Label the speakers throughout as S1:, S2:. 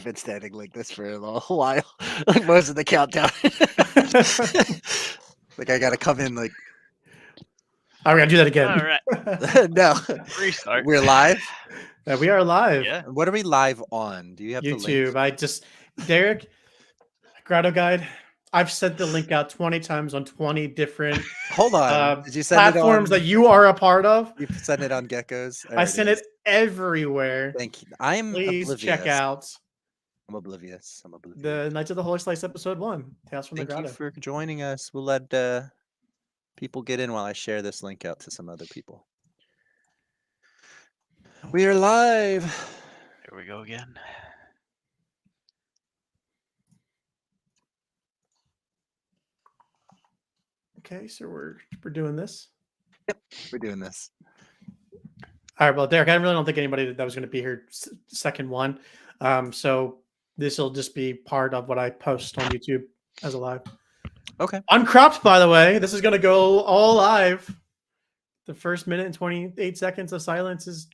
S1: I've been standing like this for a little while, like most of the countdown. Like I gotta come in like
S2: All right, we gotta do that again.
S3: All right.
S1: no,
S3: Restart.
S1: we're live.
S2: We are live.
S3: Yeah.
S1: What are we live on? Do you have the
S2: YouTube.
S1: link?
S2: Derek, Grotto Guide. I've sent the link out 20 times on 20 different
S1: Hold on. Did you send it
S2: platforms
S1: on?
S2: that you are a part of.
S1: You sent it on Geckos. There
S2: I sent
S1: is.
S2: it everywhere.
S1: Thank you. I'm
S2: Please
S1: oblivious.
S2: check out
S1: I'm oblivious.
S2: the Knights of the Holy Slice episode 1, Tales from
S1: Thank
S2: the
S1: you
S2: Grotto.
S1: for joining us. We'll let people get in while I share this link out to some other people. We are live.
S3: Here we go again.
S2: Okay, so we're doing this.
S1: Yep, we're doing this.
S2: All right, well, Derek, I really don't think anybody that was going to be here second one. So this will just be part of what I post on YouTube as a live.
S1: Okay.
S2: Uncropped, by the way. This is going to go all live. The first minute and 28 seconds of silence is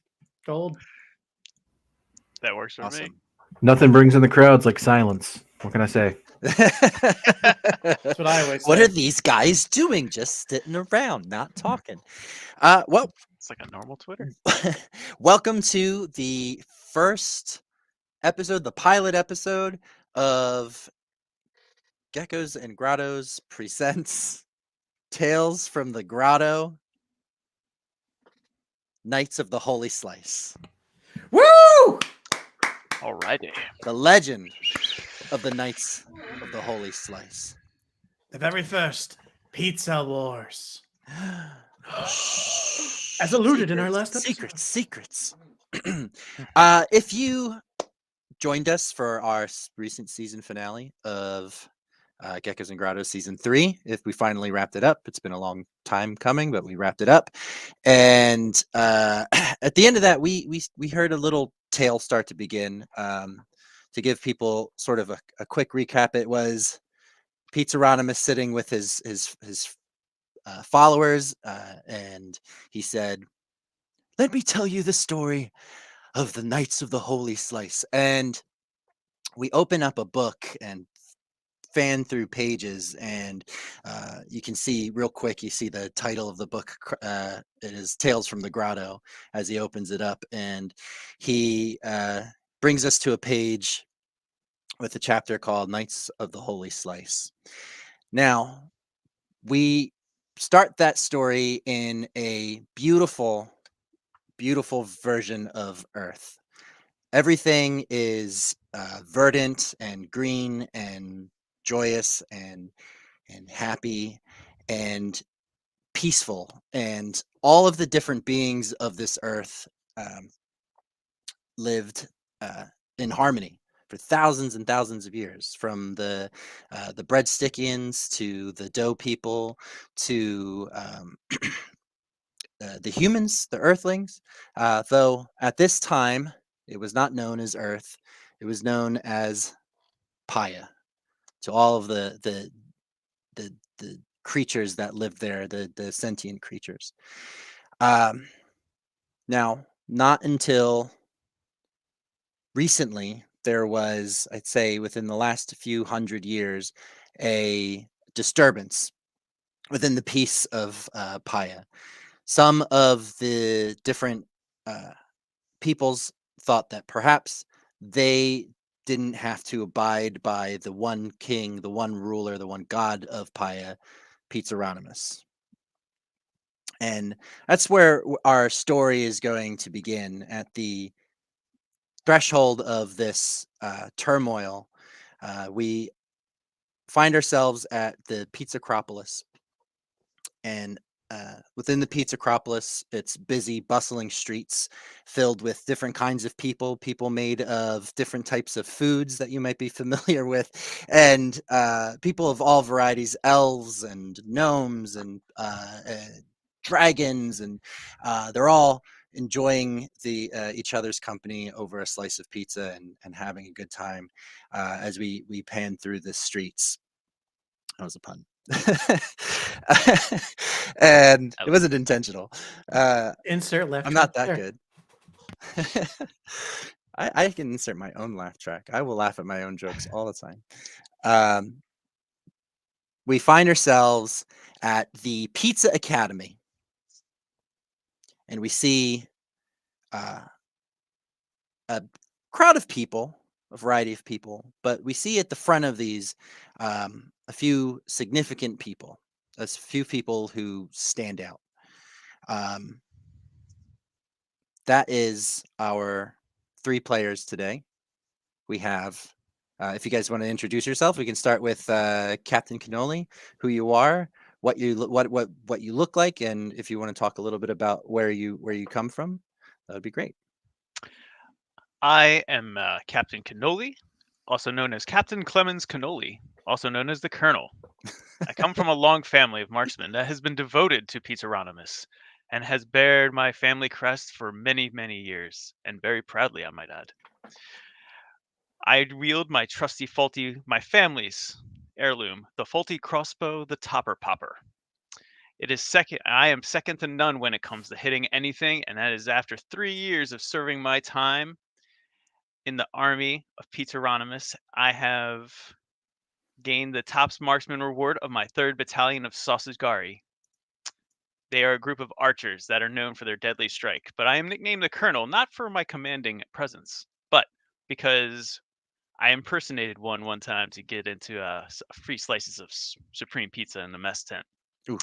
S2: gold.
S3: That works for me.
S4: Nothing brings in the crowds like silence. What can I say?
S2: That's what I always say.
S1: What are these guys doing? Just sitting around, not talking. Well,
S3: It's like a normal Twitter.
S1: welcome to the first episode, the pilot episode of Geckos and Grottos presents Tales from the Grotto, Knights of the Holy Slice.
S2: Woo!
S3: Alrighty.
S1: The legend of the Knights of the Holy Slice.
S2: The very first Pizza Wars. As alluded in our last episode.
S1: Secrets. If you joined us for our recent season finale of Geckos and Grottos season 3, if we finally wrapped it up, it's been a long time coming, but we wrapped it up. And at the end of that, we heard a little tale start to begin. To give people sort of a quick recap, it was Pizzaronimus sitting with his followers, and he said, "Let me tell you the story of the Knights of the Holy Slice." And we open up a book and fan through pages, and you can see real quick, you see the title of the book. It is Tales from the Grotto as he opens it up, and he brings us to a page with a chapter called Knights of the Holy Slice. Now, we start that story in a beautiful, beautiful version of Earth. Everything is verdant and green and joyous and happy and peaceful, and all of the different beings of this earth lived in harmony for thousands and thousands of years, from the breadstickians to the dough people to the humans, the earthlings. Though at this time it was not known as Earth; it was known as Paya. To all of the creatures that lived there, the sentient creatures. Now, not until recently, there was, I'd say within the last few hundred years, a disturbance within the peace of Paya. Some of the different peoples thought that perhaps they didn't have to abide by the one king, the one ruler, the one god of Paya, Pizzaronimus. And that's where our story is going to begin, at the threshold of this turmoil. We find ourselves at the Pizzacropolis, and within the Pizzacropolis, it's busy, bustling streets filled with different kinds of people made of different types of foods that you might be familiar with, and people of all varieties, elves and gnomes and dragons, and they're all enjoying each other's company over a slice of pizza and having a good time as we pan through the streets. That was a pun. And it wasn't intentional.
S2: Insert left.
S1: I'm not that good. I can insert my own laugh track. I will laugh at my own jokes all the time. We find ourselves at the Pizza Academy, and we see a crowd of people, a variety of people, but we see at the front of these a few significant people, a few people who stand out. That is our 3 players today. We have, if you guys want to introduce yourself, we can start with Captain Cannoli, who you are, what you look like, and if you want to talk a little bit about where you come from, that would be great.
S3: I am Captain Cannoli, also known as Captain Clemens Cannoli, also known as the Colonel. I come from a long family of marksmen that has been devoted to Pizzaronimus and has bared my family crest for many, many years, and very proudly, I might add. I wield my trusty my family's heirloom, the faulty crossbow, the Topper Popper. I am second to none when it comes to hitting anything, and that is after 3 years of serving my time in the army of Pizzaronimus. I have gained the Tops Marksman reward of my 3rd Battalion of Sausagari. They are a group of archers that are known for their deadly strike, but I am nicknamed the Colonel not for my commanding presence, but because I impersonated one time to get into free slices of supreme pizza in the mess tent.
S1: Ooh.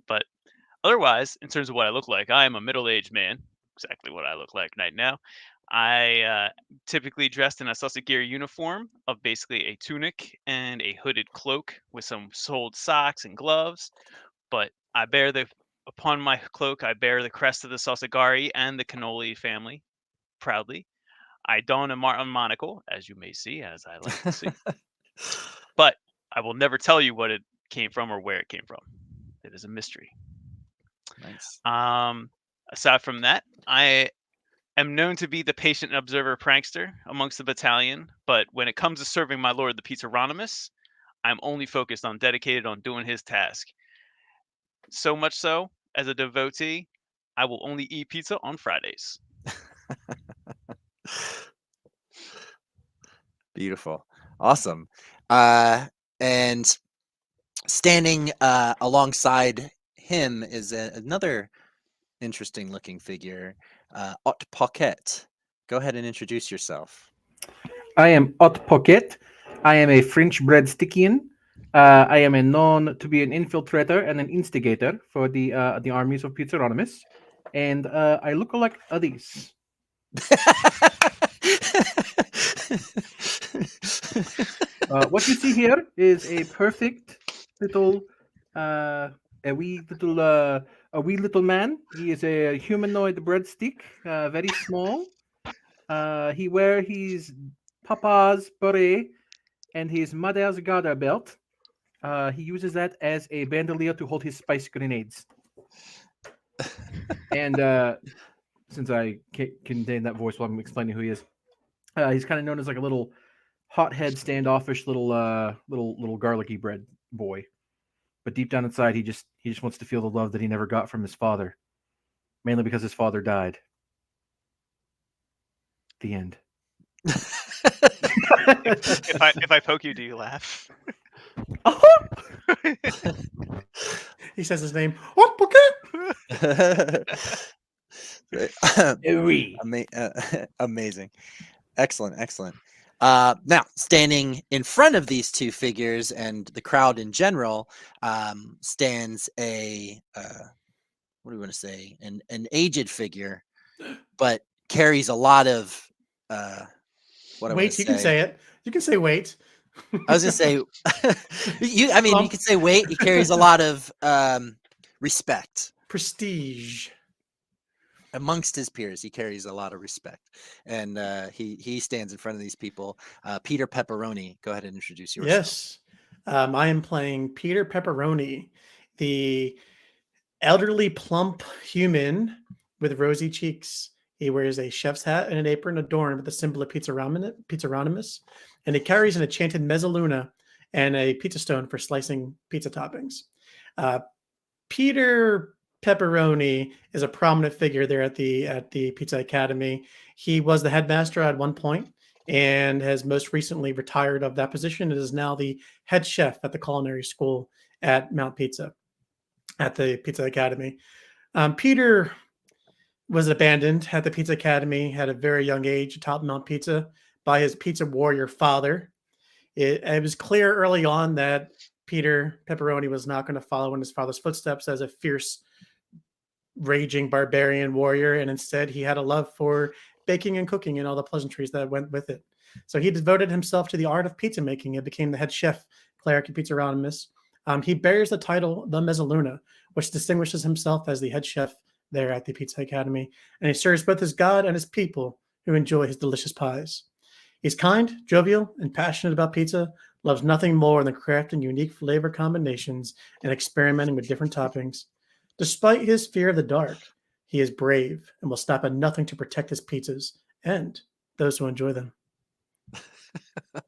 S3: But otherwise, in terms of what I look like, I am a middle-aged man, exactly what I look like right now. I typically dressed in a Sausagiri uniform of basically a tunic and a hooded cloak with some soled socks and gloves. But upon my cloak, I bear the crest of the Sausagari and the Cannoli family proudly. I don a monocle, as you may see, as I like to see. But I will never tell you what it came from or where it came from. It is a mystery.
S1: Nice.
S3: Aside from that, I am known to be the patient and observer prankster amongst the battalion, but when it comes to serving my lord the Pizzaronimus, I'm only focused on dedicated on doing his task. So much so, as a devotee, I will only eat pizza on Fridays.
S1: Beautiful. Awesome. And standing alongside him is another interesting looking figure, Ot Pocket. Go ahead and introduce yourself.
S4: I am Ot Pocket. I am a French bred Stickian. I am known to be an infiltrator and an instigator for the armies of Pizzaronimus. And I look like these. What you see here is a perfect little, a wee little man. He is a humanoid breadstick, very small. He wear his papa's beret and his mother's garter belt. He uses that as a bandolier to hold his spice grenades. And since I can't contain that voice while I'm explaining who he is, he's kind of known as like a little hothead, standoffish little garlicky bread boy. But deep down inside, he just wants to feel the love that he never got from his father, mainly because his father died. The end.
S3: If I poke you, do you laugh?
S2: He says his name. What Pocket?
S1: Amazing. Excellent. Now, standing in front of these 2 figures and the crowd in general, stands a what do we want to say? An aged figure, but carries a lot of
S2: Wait, you can say it. You can say wait.
S1: I was gonna say you could say wait, he carries a lot of respect.
S2: Prestige.
S1: Amongst his peers, he carries a lot of respect, and he stands in front of these people. Peter Pepperoni, go ahead and introduce yourself.
S2: Yes, I am playing Peter Pepperoni, the elderly, plump human with rosy cheeks. He wears a chef's hat and an apron adorned with the symbol of Pizzaronimus, and he carries an enchanted mezzaluna and a pizza stone for slicing pizza toppings. Peter Pepperoni is a prominent figure there at the Pizza Academy. He was the headmaster at one point and has most recently retired of that position. It is now the head chef at the culinary school at Mount Pizza, at the Pizza Academy. Peter was abandoned at the Pizza Academy at a very young age atop Mount Pizza by his pizza warrior father. It was clear early on that Peter Pepperoni was not going to follow in his father's footsteps as a fierce, raging barbarian warrior, and instead he had a love for baking and cooking and all the pleasantries that went with it. So he devoted himself to the art of pizza making and became the head chef, cleric at Pizzaronimus. He bears the title the Mezzaluna, which distinguishes himself as the head chef there at the Pizza Academy, and he serves both his God and his people who enjoy his delicious pies. He's kind, jovial, and passionate about pizza, loves nothing more than crafting unique flavor combinations and experimenting with different toppings. Despite his fear of the dark, he is brave and will stop at nothing to protect his pizzas and those who enjoy them.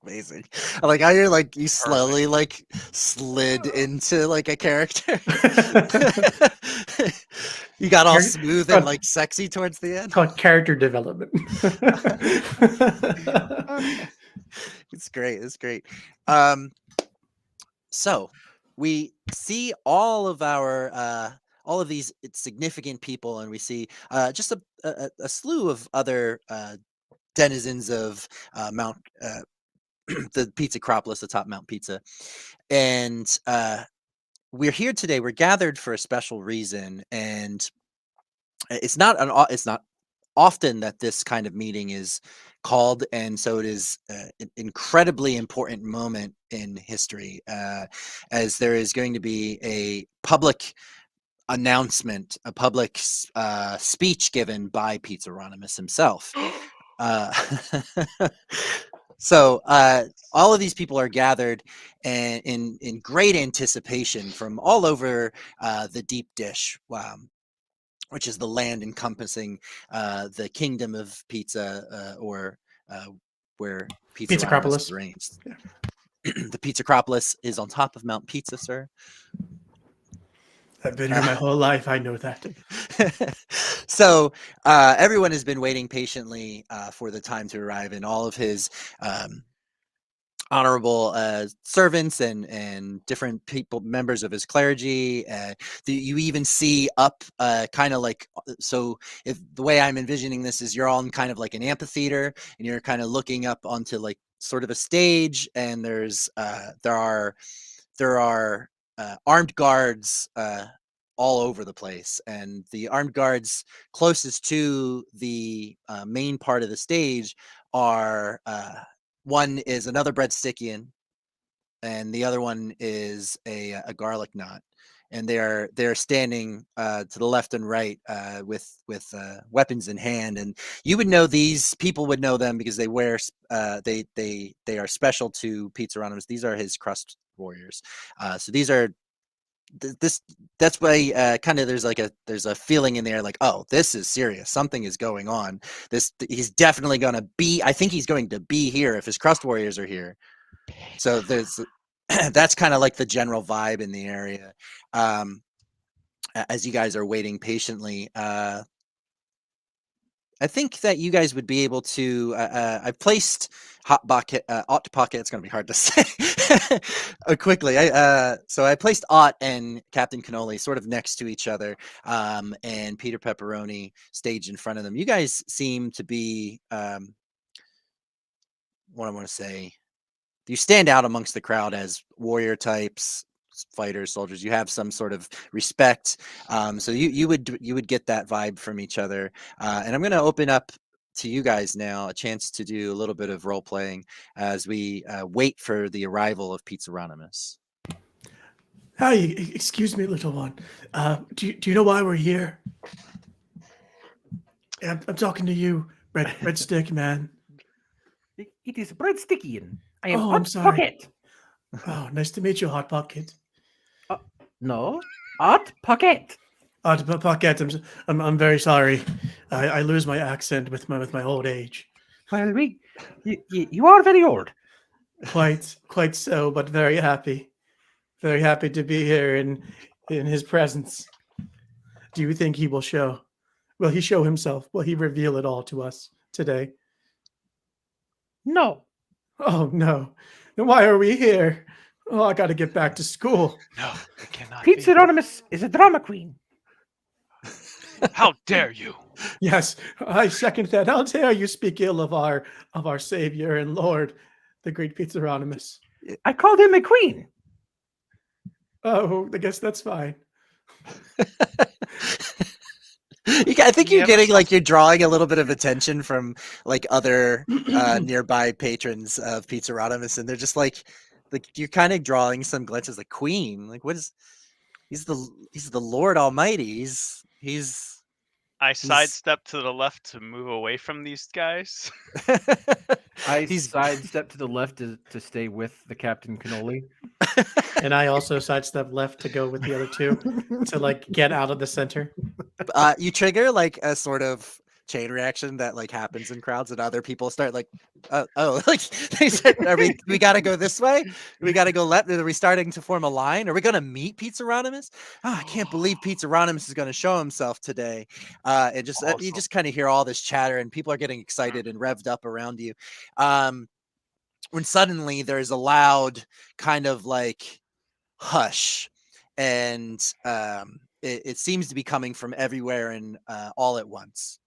S1: Amazing. I like how you're like you slowly like slid into like a character. You got all smooth and like sexy towards the end.
S2: Called character development.
S1: It's great. It's great. So we see all of these significant people, and we see just a slew of other denizens of Mount the Pizzacropolis atop Mount Pizza, and we're here today. We're gathered for a special reason, and it's not often that this kind of meeting is called, and so it is an incredibly important moment in history, as there is going to be a public announcement, a public speech given by Pizzaronimus himself. So all of these people are gathered and in great anticipation from all over the deep dish, which is the land encompassing the kingdom of pizza, or where Pizzaronimus reigns.
S2: Yeah.
S1: The Pizzarocropolis is on top of Mount Pizza, sir.
S2: I've been here my whole life. I know that.
S1: So everyone has been waiting patiently for the time to arrive, and all of his honorable servants and different people, members of his clergy. You even see up kind of like, so if the way I'm envisioning this is you're on kind of like an amphitheater, and you're kind of looking up onto like sort of a stage, and there are armed guards all over the place, and the armed guards closest to the main part of the stage are one is another breadstickian, and the other one is a garlic knot, and they're standing to the left and right with weapons in hand. And you would know these people, would know them because they wear they are special to Pizzaronimus. These are his crust warriors. So these are that's why kind of there's a feeling in there like, oh, this is serious, something is going on. He's definitely going to be, I think he's going to be here if his crust warriors are here. So there's that's kind of like the general vibe in the area as you guys are waiting patiently. I think that you guys would be able to. I've placed hot pocket. It's going to be hard to say quickly. So I placed Ott and Captain Cannoli sort of next to each other, and Peter Pepperoni staged in front of them. You guys seem to be what I want to say. You stand out amongst the crowd as warrior types, fighters, soldiers. You have some sort of respect, so you would get that vibe from each other. And I'm going to open up to you guys now a chance to do a little bit of role playing as we wait for the arrival of Pizzaronimus.
S2: Hi, excuse me, little one. Do you know why we're here? I'm talking to you, breadstick man.
S4: It is breadstickian. I am
S2: I'm
S4: Hot
S2: sorry.
S4: Pocket.
S2: Oh, nice to meet you, Hot Pocket.
S4: No, Hot Pocket.
S2: Hot Pocket. I'm very sorry. I lose my accent with my old age.
S4: Well, you are very old.
S2: Quite so, but very happy. Very happy to be here in his presence. Do you think he will show? Will he show himself? Will he reveal it all to us today?
S4: No.
S2: Oh no. Then why are we here? Oh, I got to get back to school.
S3: No, it cannot be.
S4: Pizzaronimus is a drama queen.
S3: How dare you?
S2: Yes, I second that. How dare you speak ill of our Savior and Lord, the great Pizzaronimus.
S4: I called him a queen.
S2: Oh, I guess that's fine.
S1: I think you're
S3: Yeah,
S1: getting like you're drawing a little bit of attention from like other nearby patrons of Pizzaronimus, and they're just like you're kind of drawing some glances like Queen. Like what is he's the Lord Almighty. He's
S3: I sidestep to the left to move away from these guys.
S4: I
S1: He's-
S4: sidestep to the left to stay with the Captain Cannoli.
S2: And I also sidestep left to go with the other two to like get out of the center.
S1: you trigger like a sort of chain reaction that like happens in crowds, and other people start like, oh, like they said, we got to go this way? We got to go left? Are we starting to form a line? Are we going to meet Pizzaronimus? Oh, I can't believe Pizzaronimus is going to show himself today. And just you
S3: Awesome.
S1: just kind of hear all this chatter, and people are getting excited and revved up around you. When suddenly there's a loud kind of like hush, and it seems to be coming from everywhere and all at once.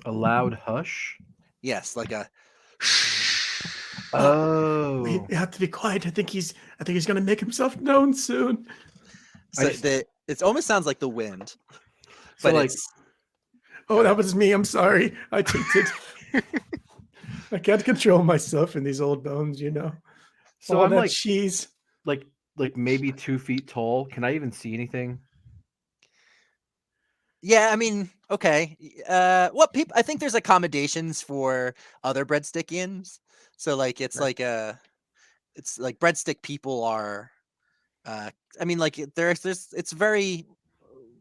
S4: A loud hush.
S1: Yes, like a.
S4: Oh.
S2: We have to be quiet. I think he's gonna make himself known soon.
S1: So
S4: just-
S1: it almost sounds like the wind,
S4: So
S1: but
S4: like
S1: it's
S2: Oh, that was me. I'm sorry. I cheated. I can't control myself in these old bones, you know.
S4: so
S2: All
S4: I'm
S2: that
S4: like
S2: cheese.
S4: like maybe 2 feet tall. Can I even see anything?
S1: yeah. I mean, okay. What people? I think there's accommodations for other breadstickians. So like it's
S4: Right.
S1: like it's like breadstick people are. I mean, like there's it's very.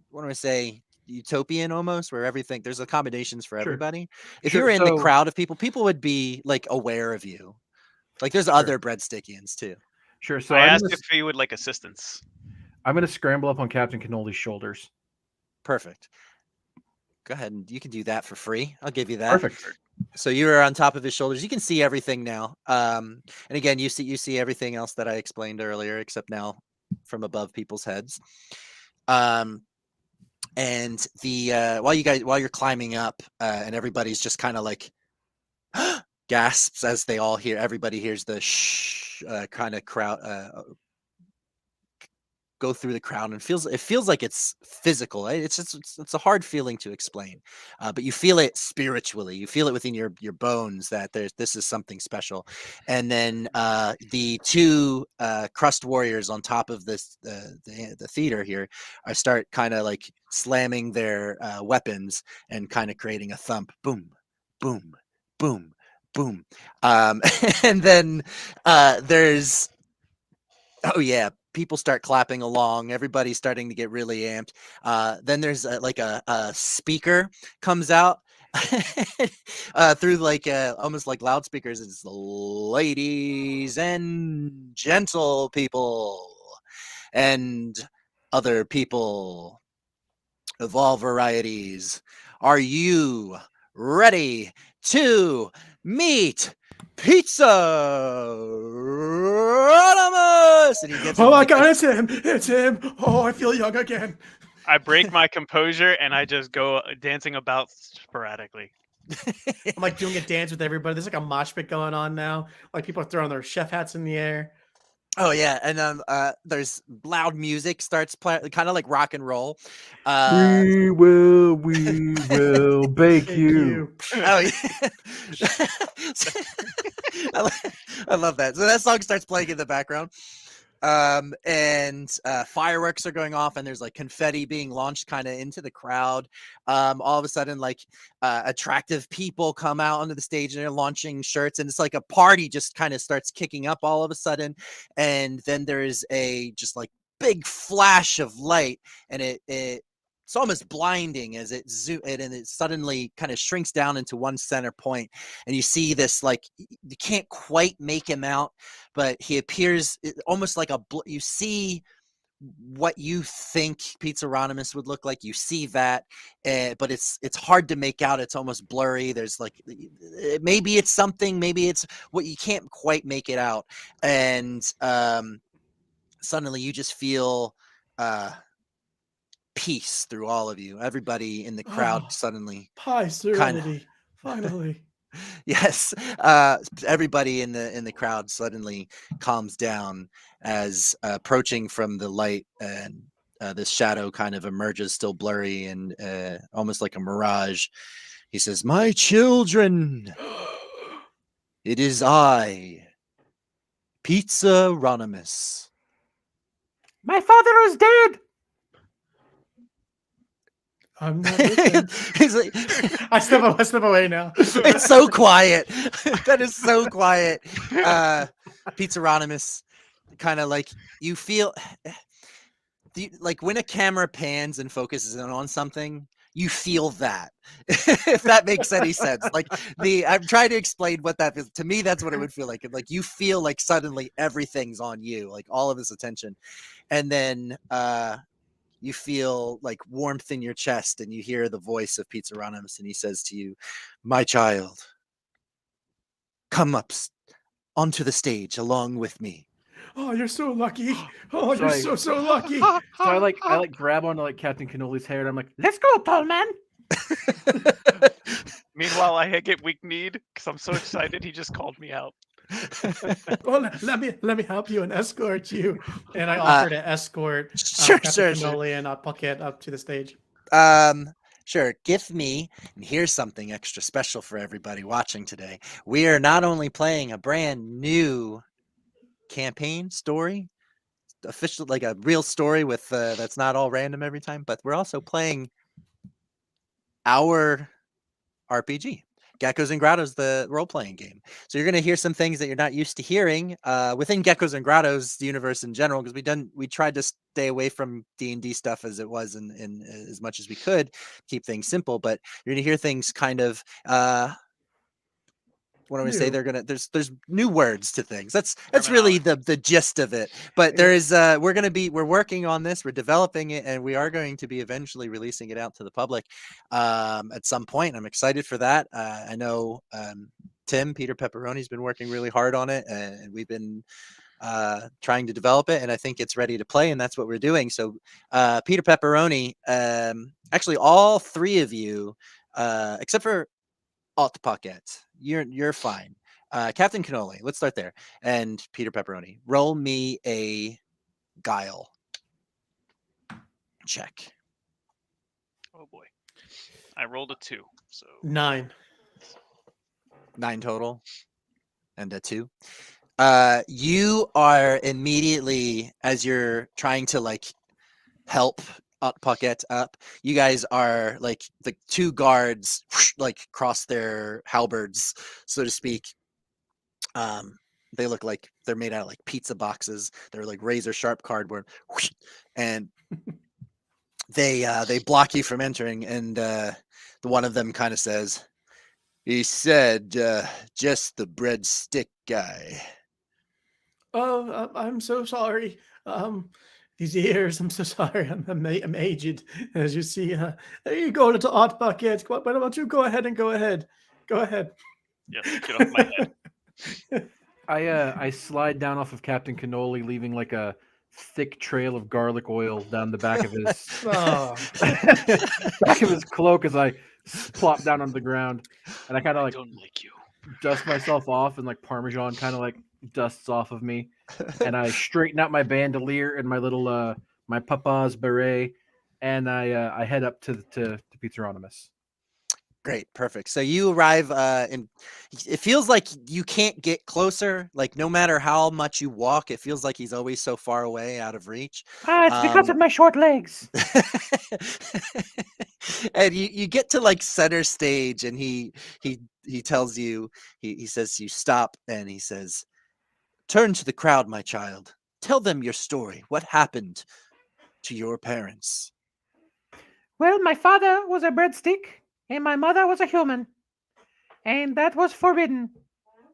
S1: What do I say? Utopian almost, where everything there's accommodations for
S4: Sure.
S1: everybody. If
S4: Sure,
S1: you're in the
S4: so-
S1: crowd of people would be like aware of you. Like there's other breadstickians too.
S4: Sure. So
S3: I
S4: I'm
S3: asked
S4: gonna,
S3: if he would like assistance.
S4: I'm gonna scramble up on Captain Cannoli's shoulders.
S1: Perfect. Go ahead and you can do that for free. I'll give you that.
S4: Perfect.
S1: So you are on top of his shoulders. You can see everything now. And again, you see everything else that I explained earlier, except now from above people's heads. And the while you're climbing up, and everybody's just kind of like gasps as they all hear. Everybody hears the shh kind of crowd go through the crowd, and it feels like it's physical. Right? It's a hard feeling to explain, but you feel it spiritually. You feel it within your bones that this is something special. And then the two crust warriors on top of this the theater here start kind of like slamming their weapons and kind of creating a thump. Boom, boom, boom, boom. And then there's oh yeah, people start clapping along. Everybody's starting to get really amped. Then there's like a speaker comes out through like almost like loudspeakers. It's ladies and gentle people and other people of all varieties. Are you ready to meet Pizzaronimus? And he gets
S2: Oh
S1: in,
S2: my
S1: like,
S2: god, it's him! It's him! Oh, I feel young again.
S3: I break my composure and I just go dancing about sporadically.
S2: I'm like doing a dance with everybody. There's like a mosh pit going on now. Like people are throwing their chef hats in the air.
S1: Oh yeah, and there's loud music starts playing, kind of like rock and roll.
S4: We will bake
S2: Thank
S4: you.
S1: Oh yeah. I love that. So that song starts playing in the background. And fireworks are going off, and there's like confetti being launched kind of into the crowd. All of a sudden, like attractive people come out onto the stage and they're launching shirts, and it's like a party just kind of starts kicking up all of a sudden. And then there is a just like big flash of light, and it's almost blinding as it and it suddenly kind of shrinks down into one center point, and you see this like you can't quite make him out, but he appears almost like you see what you think Pizzaronimus would look like. You see that, but it's hard to make out. It's almost blurry. There's like maybe it's something, maybe it's what you can't quite make it out. And suddenly you just feel peace through all of you. Everybody in the crowd suddenly
S2: Pie serenity, finally.
S1: Yes, everybody in the crowd suddenly calms down as approaching from the light, and this shadow kind of emerges, still blurry and almost like a mirage. He says, "My children, it is I, Pizzaronimus."
S4: My father is dead.
S2: I'm not listening.
S1: He's like,
S2: I step away now.
S1: it's so quiet. That is so quiet. Pizzaronimus, kind of like you feel like when a camera pans and focuses in on something, you feel that. If that makes any sense. Like I'm trying to explain what that feels. To me, that's what it would feel like. Like you feel like suddenly everything's on you, like all of this attention. And then you feel like warmth in your chest, and you hear the voice of Pizzaronimus, and he says to you, "My child, come up onto the stage along with me."
S2: Oh, you're so lucky. Oh, you're
S4: Sorry.
S2: so lucky.
S4: So I like grab onto like Captain Cannoli's hair, and I'm like, "Let's go, tall man."
S3: Meanwhile, I get weak-kneed because I'm so excited. He just called me out.
S2: Well, let me help you and escort you. And I offer to escort
S1: Sure.
S2: Cannoli and Puckett up to the stage.
S1: Sure. Give me, and here's something extra special for everybody watching today. We are not only playing a brand new campaign story, official, like a real story with that's not all random every time, but we're also playing our RPG. Geckos and Grottos, the role-playing game. So you're going to hear some things that you're not used to hearing within Geckos and Grottos, the universe in general, because we tried to stay away from D&D stuff as it was in as much as we could, keep things simple. But you're going to hear things kind of what do I say? There's new words to things. That's really the gist of it. But there is we're working on this, we're developing it, and we are going to be eventually releasing it out to the public at some point. I'm excited for that. I know Peter Pepperoni's been working really hard on it, and we've been trying to develop it, and I think it's ready to play, and that's what we're doing. So Peter Pepperoni, actually all three of you, except for Alt Pocket, you're fine. Captain Cannoli, let's start there. And Peter Pepperoni, roll me a guile check.
S3: Oh boy, I rolled a 2, so
S2: 9
S1: total, and a 2. You are immediately, as you're trying to like help Pocket up, you guys are like the two guards like cross their halberds, so to speak. They look like they're made out of like pizza boxes. They're like razor sharp cardboard, and they block you from entering. And the one of them kind of says, "He said just the breadstick guy."
S2: Oh, I'm so sorry. These ears, I'm so sorry. I'm aged, as you see. There you go, little Art Bucket. Why don't you go ahead? Go ahead.
S3: yes, get off my head.
S4: I slide down off of Captain Cannoli, leaving like a thick trail of garlic oil down the back of his back of his cloak as I plop down on the ground, and I kind of like
S3: don't like you.
S4: Dust myself off, and like Parmesan kind of like dusts off of me, and I straighten out my bandolier and my little my papa's beret, and I head up to Pizzaronimus.
S1: Great, perfect. So you arrive and it feels like you can't get closer. Like no matter how much you walk, it feels like he's always so far away, out of reach.
S4: It's because of my short legs.
S1: And you get to like center stage, and he tells you, he says to you, stop, and he says, "Turn to the crowd, my child. Tell them your story. What happened to your parents?"
S5: Well, my father was a breadstick, and my mother was a human, and that was forbidden.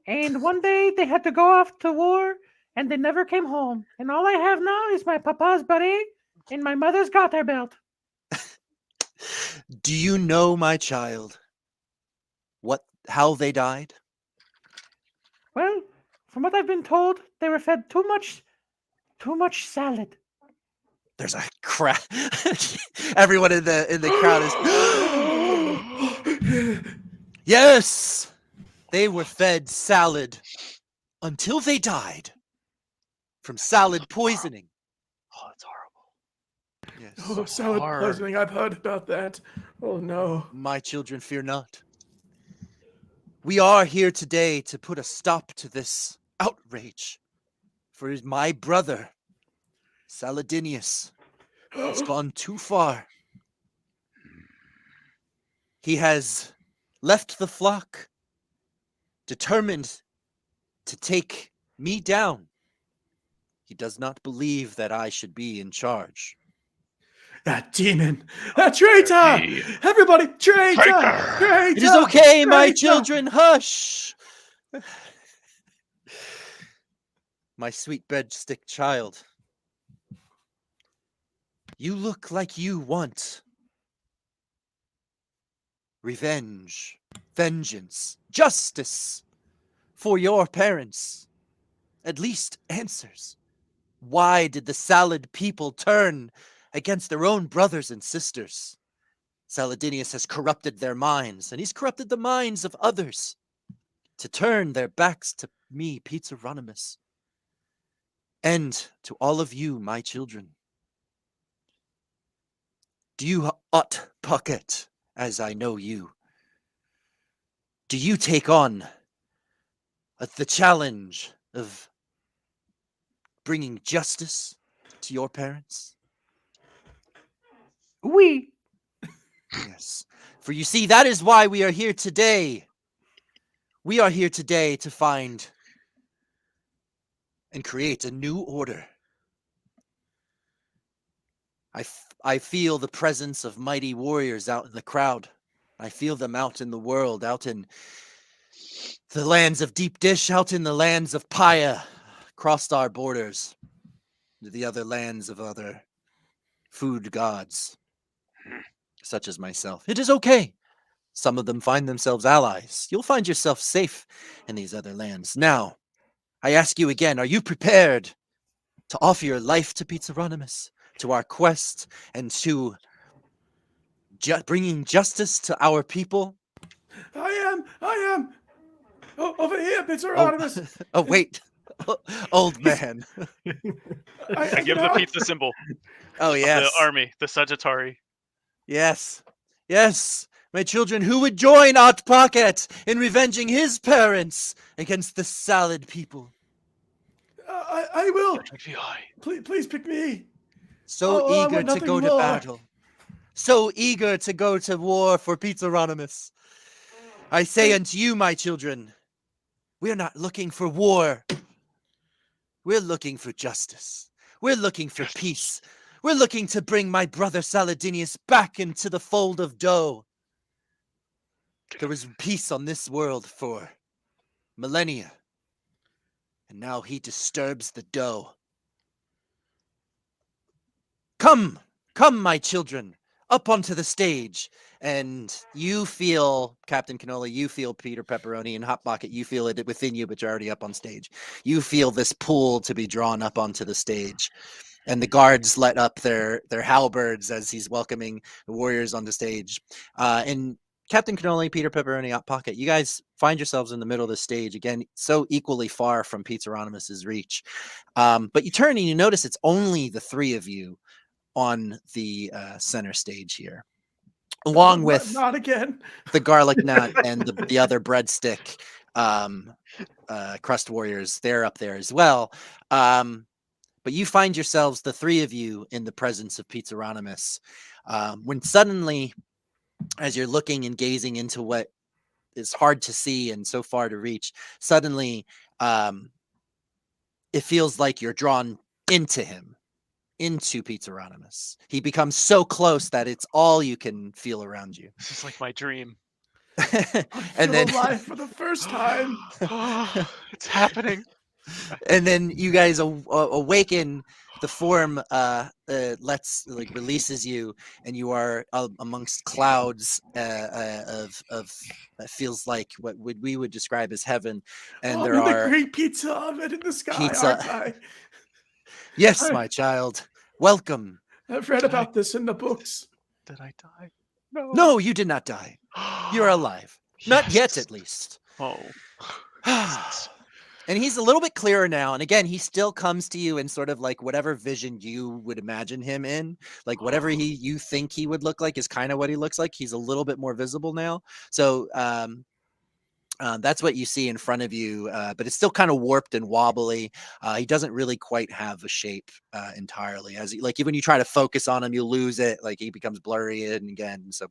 S5: And one day they had to go off to war, and they never came home. And all I have now is my papa's beret and my mother's garter belt.
S1: Do you know, my child, how they died?
S5: Well, from what I've been told, they were fed too much salad.
S1: There's a crowd. Everyone in the crowd is. Yes, they were fed salad until they died from salad poisoning.
S3: Oh, that's horrible.
S1: Yes.
S2: Oh, salad
S3: hard.
S2: poisoning. I've heard about that. Oh, no.
S1: My children, fear not. We are here today to put a stop to this outrage. For my brother, Saladinius, has gone too far. He has left the flock, determined to take me down. He does not believe that I should be in charge.
S2: That demon. That traitor. Everybody, traitor. Traitor.
S1: It is okay, my
S2: Traitor.
S1: children, hush. My sweet breadstick child. You look like you want revenge, vengeance, justice for your parents. At least answers. Why did the salad people turn against their own brothers and sisters? Saladinius has corrupted their minds, and he's corrupted the minds of others to turn their backs to me, Pizzaronimus. And to all of you, my children. Do you Pocket, as I know you? Do you take on the challenge of bringing justice to your parents?
S5: Oui.
S1: Yes. For you see, that is why we are here today. We are here today to find and create a new order. I feel the presence of mighty warriors out in the crowd. I feel them out in the world, out in the lands of Deep Dish, out in the lands of Paya, across our borders, to the other lands of other food gods, such as myself. It is okay. Some of them find themselves allies. You'll find yourself safe in these other lands. Now, I ask you again, are you prepared to offer your life to Pizzaronimus, to our quest, and to bringing justice to our people?
S2: I am. Oh, over here, Pizzaronimus.
S1: Oh, wait. Old man.
S3: I give the pizza symbol.
S1: Oh, yes.
S3: The army, the Sagittari.
S1: Yes. Yes. My children, who would join Hot Pocket in revenging his parents against the salad people?
S2: I will. Please pick me.
S1: So
S2: I
S1: eager
S2: want
S1: to
S2: nothing
S1: go to
S2: more.
S1: battle. So eager to go to war for Pizzaronimus. I say unto you, my children, we're not looking for war. We're looking for justice. We're looking for peace. We're looking to bring my brother Saladinius back into the fold of dough. There was peace on this world for millennia. And now he disturbs the dough. Come, my children, up onto the stage. And you feel, Captain Cannoli, you feel Peter Pepperoni, and Hot Pocket, you feel it within you, but you're already up on stage. You feel this pull to be drawn up onto the stage. And the guards let up their halberds as he's welcoming the warriors on the stage. And Captain Cannoli, Peter Pepperoni, Hot Pocket, you guys find yourselves in the middle of the stage, again, so equally far from Pizzaronimus's reach. But you turn and you notice it's only the three of you on the center stage here, along with
S2: Not again.
S1: the garlic nut and the other breadstick crust warriors. They're up there as well. But you find yourselves, the three of you, in the presence of Pizzaronimus, when suddenly, as you're looking and gazing into what is hard to see and so far to reach, suddenly it feels like you're drawn into him, into Pizzaronimus. He becomes so close that it's all you can feel around you.
S3: This is like my dream.
S1: And then
S2: alive for the first time.
S3: It's happening.
S1: And then you guys awaken. The form releases you, and you are amongst clouds of it feels like what we would describe as heaven. And
S2: I'm
S1: there
S2: in the
S1: are
S2: great pizza oven in the sky,
S1: pizza.
S2: aren't I?
S1: Yes, my child. Welcome.
S2: I've read about this in the books.
S3: Did I die? No.
S1: No, you did not die. You're alive. Not yet,
S3: Yes.
S1: at least.
S3: Oh.
S1: And he's a little bit clearer now. And again, he still comes to you in sort of like whatever vision you would imagine him in. Like whatever you think he would look like is kind of what he looks like. He's a little bit more visible now. So that's what you see in front of you, but it's still kind of warped and wobbly. He doesn't really quite have a shape entirely. When you try to focus on him, you lose it. Like he becomes blurry and again. So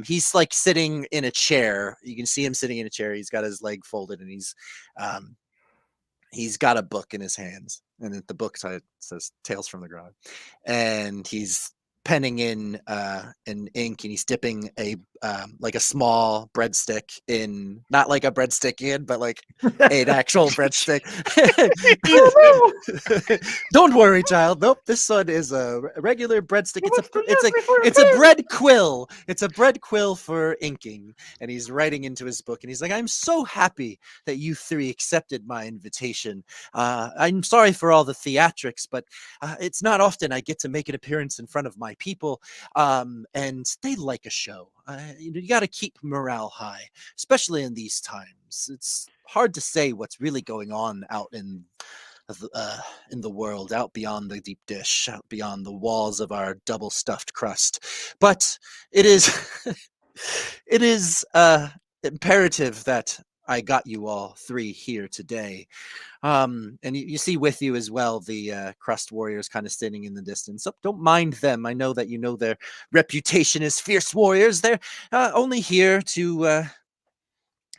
S1: he's like sitting in a chair. You can see him sitting in a chair. He's got his leg folded and he's got a book in his hands. And the book says Tales from the Grotto. And he's penning in ink, and he's dipping a small breadstick in, not like a breadstick in, but like an actual breadstick. Don't worry, child. Nope, this one is a regular breadstick. It's a bread quill. It's a bread quill for inking, and he's writing into his book. And he's like, "I'm so happy that you three accepted my invitation. I'm sorry for all the theatrics, but it's not often I get to make an appearance in front of my people, and they like a show. You got to keep morale high, especially in these times. It's hard to say what's really going on out in the world, out beyond the deep dish, out beyond the walls of our double stuffed crust. But it is it is imperative that I got you all three here today." And you see with you as well the crust warriors kind of standing in the distance. So don't mind them. I know that you know their reputation as fierce warriors. They're only here to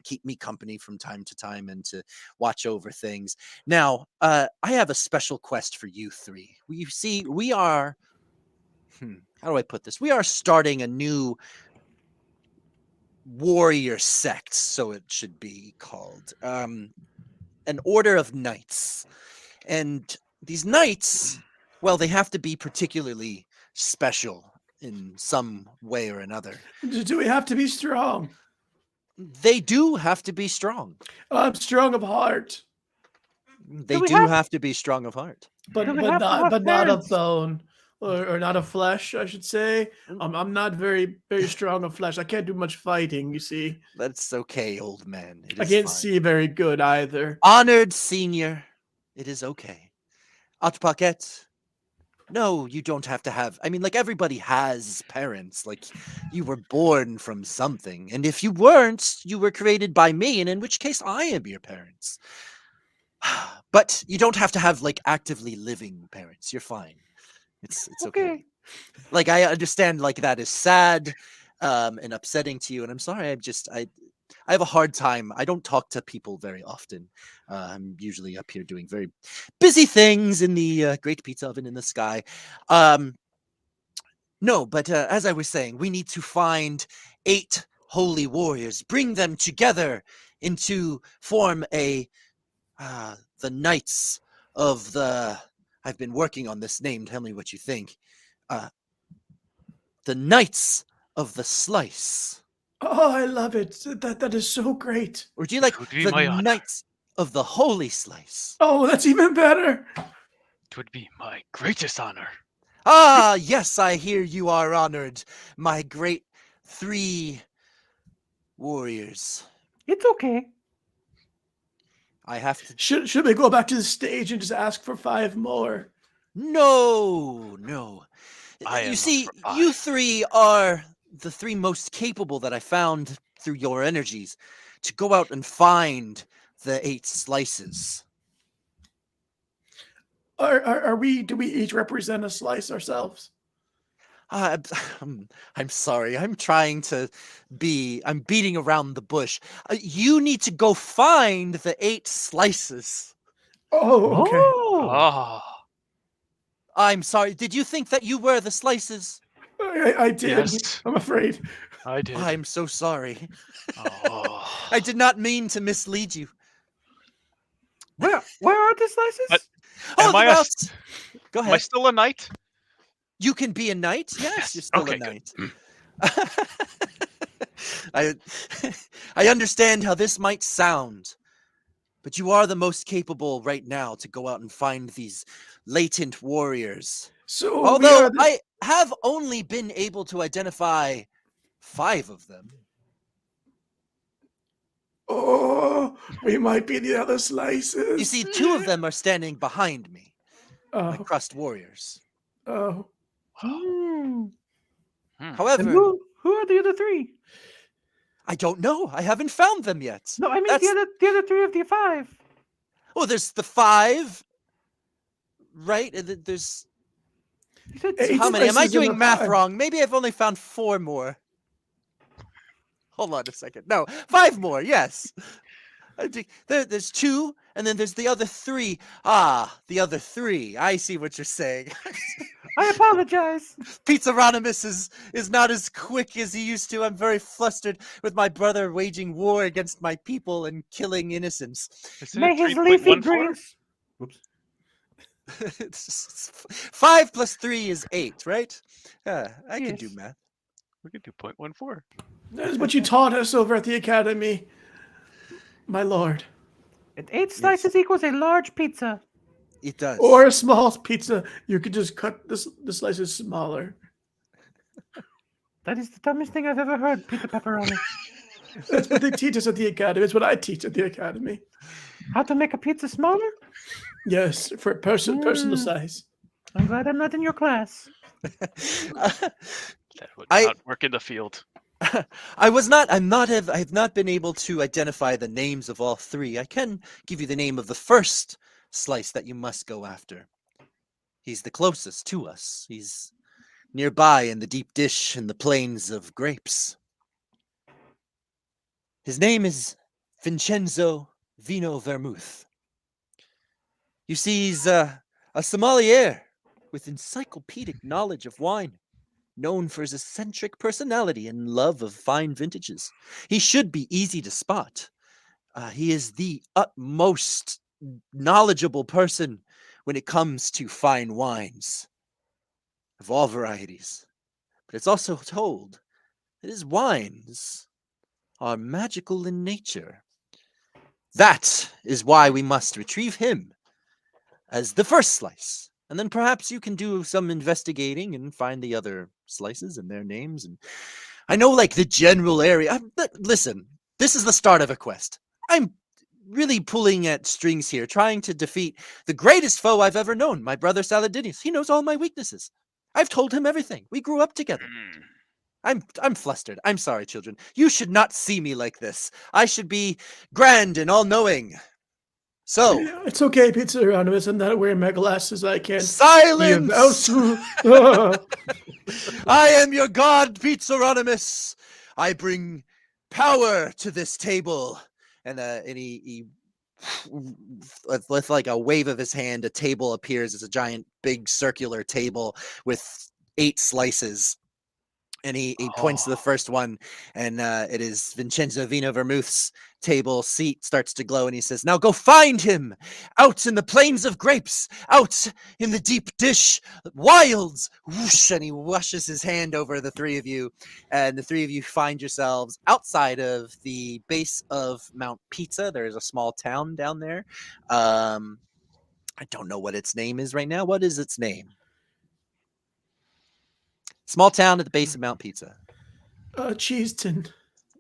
S1: keep me company from time to time and to watch over things. Now, I have a special quest for you three. You see, we are how do I put this? We are starting a new warrior sect, so it should be called. An order of knights. And these knights, well, they have to be particularly special in some way or another.
S2: Do we have to be strong?
S1: They do have to be strong.
S2: I'm strong of heart,
S1: They do have to be strong of heart.
S2: but
S5: Do we have to have
S2: not of
S5: parents?
S2: bone. Or not of flesh, I should say. I'm not very strong of flesh. I can't do much fighting, you see.
S1: That's okay, old man. It
S2: I
S1: is
S2: can't
S1: fine.
S2: see very good either.
S1: Honored senior, it is okay. Outpocket, no, you don't have to have. I mean, like everybody has parents. Like you were born from something, and if you weren't, you were created by me, and in which case I am your parents. But you don't have to have like actively living parents. You're fine. It's okay. Like I understand like that is sad and upsetting to you, and I'm sorry. I have a hard time. I don't talk to people very often. I'm usually up here doing very busy things in the great pizza oven in the sky. No, but as I was saying, we need to find 8 holy warriors, bring them together into form the Knights of the. I've been working on this name. Tell me what you think. The Knights of the Slice.
S2: Oh, I love it. That is so great.
S1: Or do you like
S3: Would be
S1: the
S3: my honor.
S1: Knights of the Holy Slice?
S2: Oh, that's even better.
S3: It would be my greatest honor.
S1: Ah, yes, I hear you are honored, my great 3 warriors.
S5: It's okay.
S1: I have to.
S2: Should we go back to the stage and just ask for 5 more?
S1: No.
S3: I am
S1: You
S3: up
S1: see,
S3: for 5.
S1: you 3 are the 3 most capable that I found through your energies to go out and find the 8 slices.
S2: Are we? Do we each represent a slice ourselves?
S1: I'm sorry. I'm trying to be. I'm beating around the bush. You need to go find the 8 slices.
S2: Oh, okay.
S3: Oh,
S1: I'm sorry. Did you think that you were the slices?
S2: I did.
S3: yes,
S2: I'm afraid.
S3: I did.
S1: I'm so sorry.
S3: Oh.
S1: I did not mean to mislead you.
S4: Where are the slices?
S3: But-
S1: Oh,
S3: Am I
S1: well,
S3: a-
S1: go
S3: Am I
S1: ahead.
S3: still a knight?
S1: You can be a knight. Yes,
S3: Yes,
S1: you're still
S3: okay,
S1: a
S3: good.
S1: knight. I I understand how this might sound, but you are the most capable right now to go out and find these latent warriors.
S2: So we
S1: Although
S2: are the,
S1: I have only been able to identify 5 of them.
S2: oh, we might be the other slices.
S1: You see, 2 of them are standing behind me, my
S2: Oh,
S1: crust warriors.
S2: oh.
S5: Hmm.
S4: And
S1: However,
S4: who are the other 3?
S1: I don't know. I haven't found them yet.
S5: No, I mean
S1: That's
S5: the other 3 of the 5.
S1: oh, there's the 5, right? And then there's
S5: You said
S2: Eight
S1: how many? Am I
S2: slices in
S1: doing
S2: the
S1: math
S2: pie.
S1: wrong? Maybe I've only found 4 more. Hold on a second. No, 5 more. Yes. I think there's 2, and then there's the other 3. Ah, the other 3. I see what you're saying.
S5: I apologize.
S1: Pizzaronimus is not as quick as he used to. I'm very flustered with my brother waging war against my people and killing innocents.
S3: Isn't
S5: May
S3: it
S5: his leafy
S3: 3.14?
S5: greens.
S4: Whoops.
S1: 5 plus 3 is 8, right? I can do
S5: Yes.
S1: math.
S3: We could do 0.14.
S2: That is what you taught us over at the academy, my lord.
S5: And 8 slices equals a large pizza.
S1: It does.
S2: Or a small pizza. You could just cut the slices smaller.
S5: That is the dumbest thing I've ever heard, Peter Pepperoni.
S2: That's what they teach us at the academy. It's what I teach at the academy.
S5: How to make a pizza smaller?
S2: Yes, for personal
S5: Mm.
S2: size.
S5: I'm glad I'm not in your class.
S3: That would
S1: I-
S3: not work in the field.
S1: I have not been able to identify the names of all 3. I can give you the name of the first slice that you must go after. He's the closest to us. He's nearby in the deep dish in the plains of grapes. His name is Vincenzo Vino Vermouth. You see, he's a sommelier with encyclopedic knowledge of wine, known for his eccentric personality and love of fine vintages. He should be easy to spot. He is the utmost knowledgeable person when it comes to fine wines of all varieties. But it's also told that his wines are magical in nature. That is why we must retrieve him as the first slice. And then perhaps you can do some investigating and find the other slices and their names. And I know, like, the general area. Listen, this is the start of a quest. I'm really pulling at strings here, trying to defeat the greatest foe I've ever known, my brother Saladinius. He knows all my weaknesses. I've told him everything. We grew up together. I'm flustered. I'm sorry, children. You should not see me like this. I should be grand and all-knowing. So,
S2: It's okay, Pizzaronimus. I'm not wearing my glasses. I can't.
S1: silence!
S2: Oh,
S1: I am your god, Pizzaronimus. I bring power to this table. And he with like a wave of his hand, a table appears. It's a giant, big, circular table with 8 slices. And he points to the first one, and it is Vincenzo Vino Vermouth's table seat starts to glow, and he says, "Now go find him out in the plains of grapes, out in the deep dish, wilds." Whoosh, and he washes his hand over the 3 of you, and the 3 of you find yourselves outside of the base of Mount Pizza. There is a small town down there. I don't know what its name is right now. What is its name? Small town at the base of Mount Pizza.
S2: Cheeston.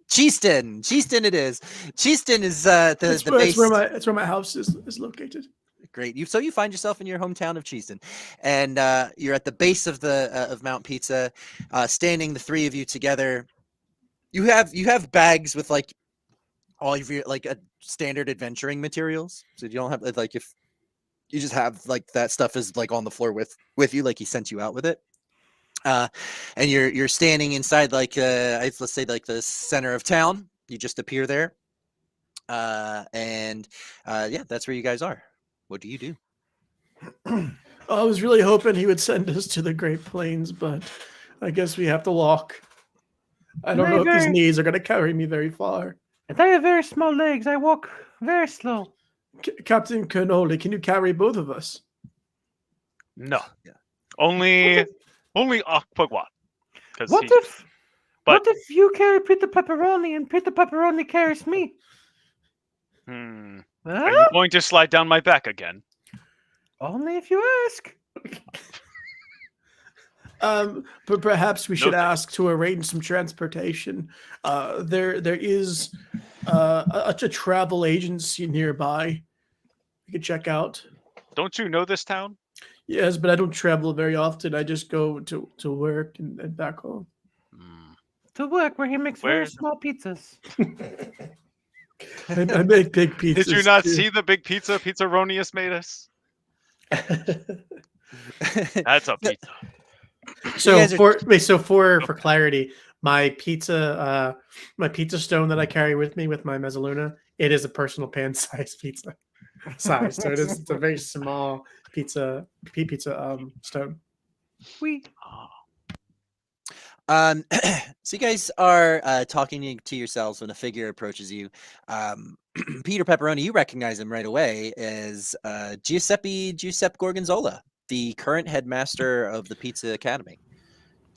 S1: Cheeston it is. Cheeston is the
S2: That's
S1: base.
S2: where my house is located.
S1: Great. So you find yourself in your hometown of Cheeston, and you're at the base of the of Mount Pizza, standing the 3 of you together. You have bags with like all of your like standard adventuring materials. So you don't have like, if you just have like that stuff is like on the floor with you, like he sent you out with it. And you're standing inside like let's say like the center of town. You just appear there, and yeah, that's where you guys are. What do you do?
S2: I was really hoping he would send us to the Great Plains, but I guess we have to walk. I don't know if these knees are going to carry me very far.
S5: And I have very small legs. I walk very slow.
S2: Captain Cannoli, can you carry both of us?
S3: No.
S1: Yeah.
S3: Only Aquaguat.
S5: What if?
S3: but-
S5: What if you carry Peter Pepperoni and Peter Pepperoni carries me?
S3: Are
S5: Huh?
S3: you going to slide down my back again?
S5: Only if you ask.
S2: But perhaps we should
S3: thanks.
S2: ask to arrange some transportation. There is a travel agency nearby we could check out.
S3: Don't you know this town?
S2: Yes, but I don't travel very often. I just go to work and back home.
S5: To work where he makes very
S3: Where's-
S5: small pizzas.
S2: I make big pizzas.
S3: Did you not
S2: too.
S3: see the big pizza Pizzaronius made us? That's a pizza.
S2: So
S1: guys are-
S2: for clarity, my pizza stone that I carry with me with my mezzaluna, it is a personal pan size pizza size. So it's a very small pizza stone.
S5: We
S3: Oh.
S1: So you guys are talking to yourselves when a figure approaches you. Peter Pepperoni, you recognize him right away as Giuseppe Gorgonzola, the current headmaster of the Pizza Academy.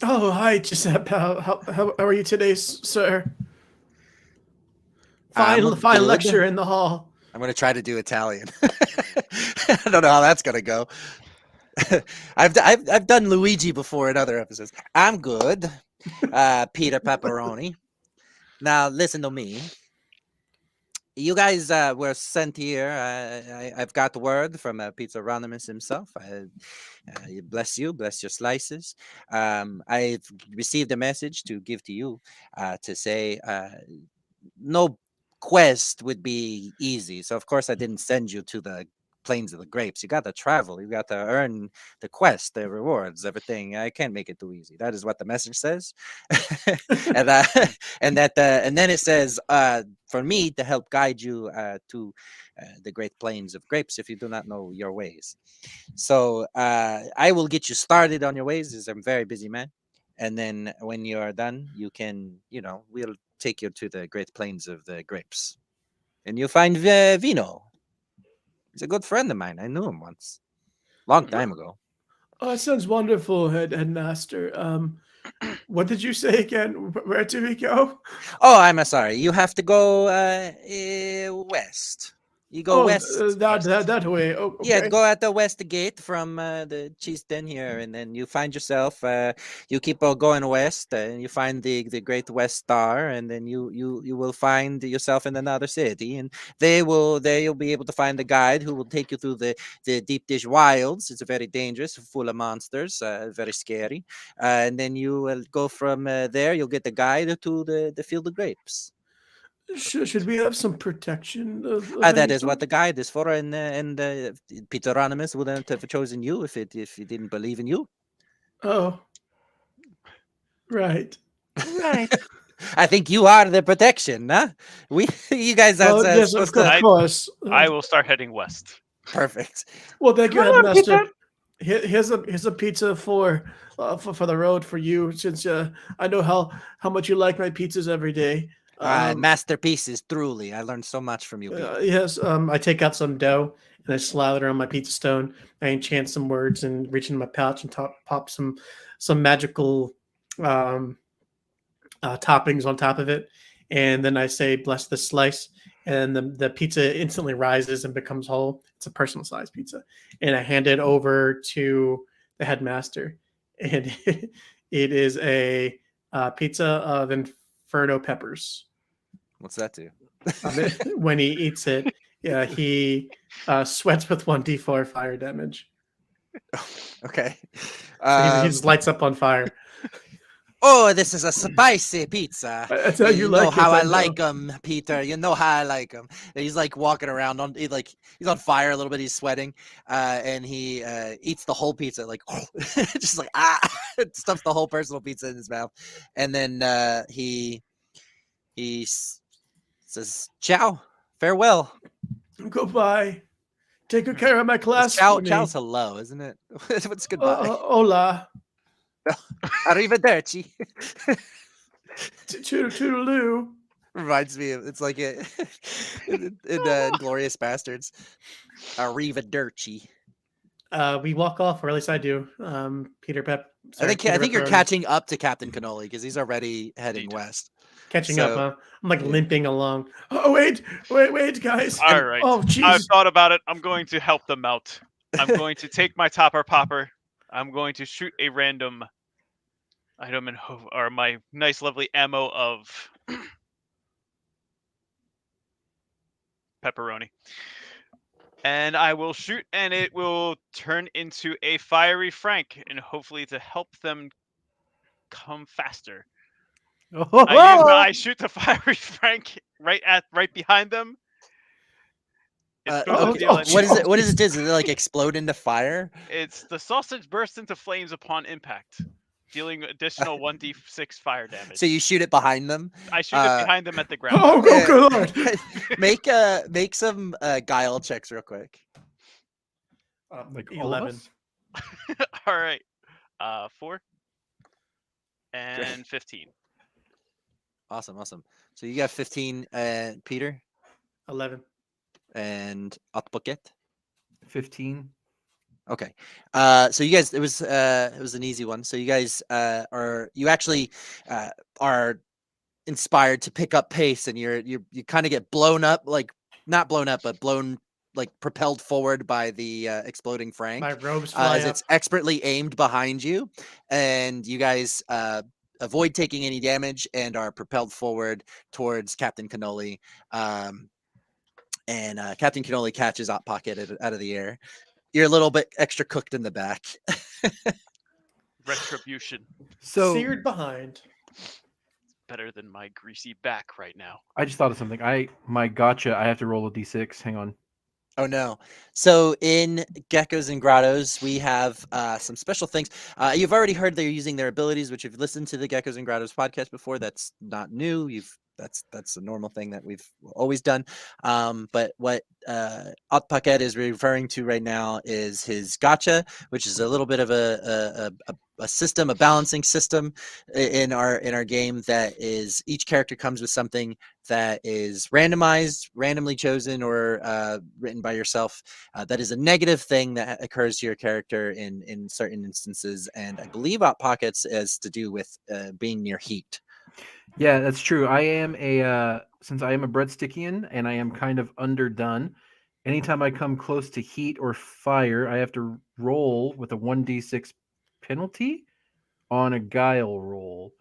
S2: Oh, hi, Giuseppe. How are you today, sir?
S1: I'm
S2: Fine
S1: good.
S2: lecture in the hall.
S1: I'm going to try to do Italian. I don't know how that's going to go. I've done Luigi before in other episodes. I'm good, Peter Pepperoni. Now listen to me. You guys were sent here. I've got the word from Pizzaronimus himself. Bless you, bless your slices. I've received a message to give to you to say no quest would be easy. So of course I didn't send you to the plains of the grapes. You got to travel. You got to earn the quest, the rewards, everything. I can't make it too easy. That is what the message says. and then it says for me to help guide you to the great plains of grapes if you do not know your ways. So I will get you started on your ways as I'm a very busy man. And then when you are done, you can, we'll take you to the great plains of the grapes. And you'll find Vino. He's a good friend of mine. I knew him once. Long time ago.
S2: Oh, that sounds wonderful, headmaster. What did you say again? Where do we go?
S1: Oh, I'm sorry. You have to go west. You go west.
S2: That way. Oh, okay.
S1: Yeah, go at the west gate from the cheese den here, and then you find yourself. You keep going west, and you find the Great West Star, and then you will find yourself in another city, and there you'll be able to find a guide who will take you through the deep dish wilds. It's very dangerous, full of monsters, very scary, and then you will go from there. You'll get the guide to the field of grapes.
S2: Should we have some protection?
S1: That
S2: any
S1: is what
S2: sort?
S1: the guide is for, and Pizzaronimus wouldn't have chosen you if he didn't believe in you.
S2: Oh, right.
S5: right.
S1: I think you are the protection, huh? You guys are
S2: Yes, of
S1: supposed to.
S2: course.
S3: I will start heading west.
S1: Perfect.
S2: Well, thank you,
S5: Come on,
S2: headmaster.
S5: Peter.
S2: Here's a pizza for the road for you, since I know how much you like my pizzas every day.
S1: Masterpieces, truly. I learned so much from you. Peter.
S2: Yes, I take out some dough and I slather it on my pizza stone. I enchant some words and reach into my pouch and pop some magical toppings on top of it, and then I say, "Bless this slice," and the pizza instantly rises and becomes whole. It's a personal size pizza, and I hand it over to the headmaster, and it is a pizza of Inferno peppers.
S1: What's that do?
S2: When he eats it, he sweats with 1d4 fire damage.
S1: Okay.
S2: So he just lights up on fire.
S1: Oh, this is a spicy pizza.
S2: That's how you
S1: know
S2: like
S1: how
S2: it,
S1: I
S2: I know.
S1: like them, Peter. You know how I like them. He's like walking around he's on fire a little bit. He's sweating, and he eats the whole pizza, like just like stuffs the whole personal pizza in his mouth, and then he says, "Ciao, farewell."
S2: Goodbye. Take good care of my class.
S1: Ciao's hello, isn't it? What's goodbye?
S2: Hola.
S1: Arrivederci.
S2: Toodaloo.
S1: Reminds me of it's like in Glorious Bastards. Arrivederci.
S2: We walk off, or at least I do. Peter Pep.
S1: I think
S2: Peter
S1: you're
S2: Pepperoni.
S1: catching up to Captain Cannoli because he's already heading
S3: Indeed.
S1: west.
S2: Catching up,
S1: So-
S2: huh? I'm like
S1: yeah.
S2: limping along. Oh wait, guys.
S3: All right.
S2: Oh
S3: I've
S2: jeez.
S3: thought about it. I'm going to help them out. I'm going to take my topper popper. I'm going to shoot a random item or my nice, lovely ammo of pepperoni. And I will shoot, and it will turn into a fiery Frank, and hopefully to help them come faster. I shoot the fiery Frank right behind them. It's supposed to be like,
S1: what is it? What is it? Does it like explode into fire?
S3: It's the sausage bursts into flames upon impact, dealing additional 1d6 fire damage.
S1: So you shoot it behind them.
S3: I shoot it behind them at the ground.
S2: Oh, good lord.
S1: Make some guile checks real quick.
S4: Like all of
S2: 11.
S4: us?
S3: All right. 4 and 15.
S1: Awesome. So you got 15, Peter
S2: 11.
S1: and Otbucket.
S4: 15.
S1: Okay. So you guys, it was an easy one. So you guys are inspired to pick up pace, and you kind of get blown up, like not blown up, but blown like propelled forward by the exploding Frank.
S2: My robes fly
S1: as
S2: up.
S1: it's expertly aimed behind you, and you guys avoid taking any damage and are propelled forward towards Captain Cannoli. And Captain Cannoli catches Hot Pocket out of the air. You're a little bit extra cooked in the back.
S3: Retribution.
S4: So
S2: Seared behind.
S3: Better than my greasy back right now.
S4: I just thought of something. My gotcha. I have to roll a d6. Hang on.
S1: Oh no. So in Geckos and Grottos, we have some special things. You've already heard they're using their abilities, which if you've listened to the Geckos and Grottos podcast before, that's not new. That's a normal thing that we've always done. But what Otpaket is referring to right now is his gotcha, which is a little bit of a system, a balancing system in our game that is each character comes with something that is randomized, randomly chosen, or written by yourself. That is a negative thing that occurs to your character in certain instances, and I believe Otpockets is to do with being near heat.
S4: Yeah, that's true. I am since I am a breadstickian and I am kind of underdone. Anytime I come close to heat or fire, I have to roll with a 1d6 penalty on a guile roll.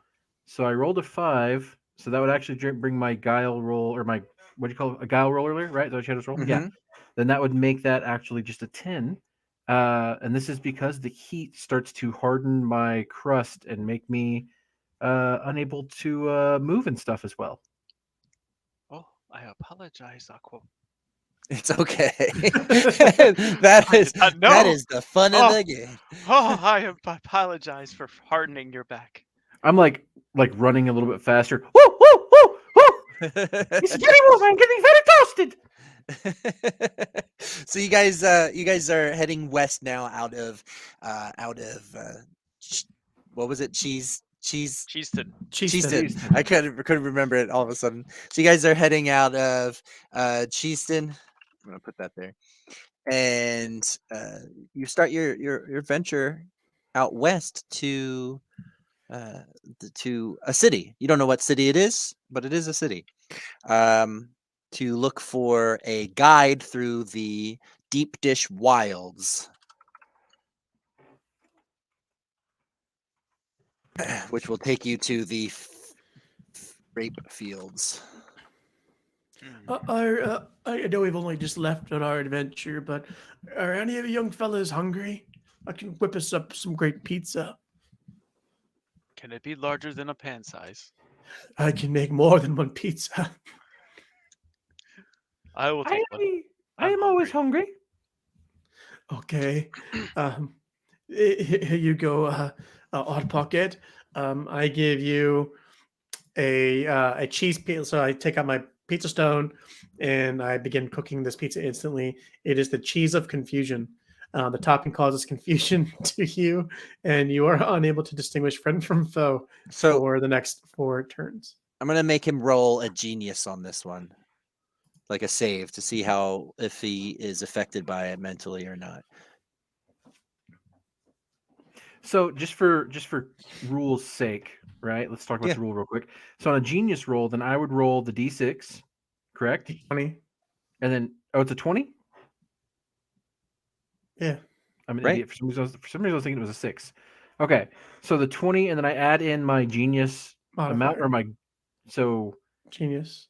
S4: So I rolled a 5, so that would actually bring my guile roll, or my, what do you call it, a guile roll earlier, right? Is that what you had us roll? Yeah. Then that would make that actually just a 10. And this is because the heat starts to harden my crust and make me unable to move and stuff as well.
S3: Oh, I apologize, Aqua.
S1: It's okay. that is the fun of the game.
S3: Oh, I apologize for hardening your back.
S4: I'm like running a little bit faster. Woo, woo, woo, woo! It's getting warm. I'm getting very toasted.
S1: So you guys are heading west now out of what was it?
S3: Cheeston.
S1: I couldn't remember it all of a sudden. So you guys are heading out of Cheeston. I'm gonna put that there, and you start your venture out west to a city. You don't know what city it is, but it is a city. To look for a guide through the deep dish wilds, which will take you to the rape fields.
S2: I know we've only just left on our adventure, but are any of you young fellas hungry? I can whip us up some great pizza.
S3: Can it be larger than a pan size?
S2: I can make more than one pizza.
S3: I will take one.
S5: I am always hungry.
S2: Okay. Here you go, Odd Pocket. I give you a cheese pizza. So I take out my pizza stone and I begin cooking this pizza instantly. It is the cheese of confusion. The topping causes confusion to you, and you are unable to distinguish friend from foe for the next 4 turns.
S1: I'm gonna make him roll a genius on this one, like a save, to see if he is affected by it mentally or not.
S4: So just for rules' sake, right? Let's talk about
S1: Yeah.
S4: the rule real quick. So on a genius roll, then I would roll the d6, correct?
S2: 20.
S4: And then it's a 20.
S2: Yeah.
S4: I'm an
S1: Right.
S4: idiot. For some reason, I was thinking it was a 6. Okay, so the 20, and then I add in my genius amount,
S2: Modifier.
S4: or my
S2: Genius.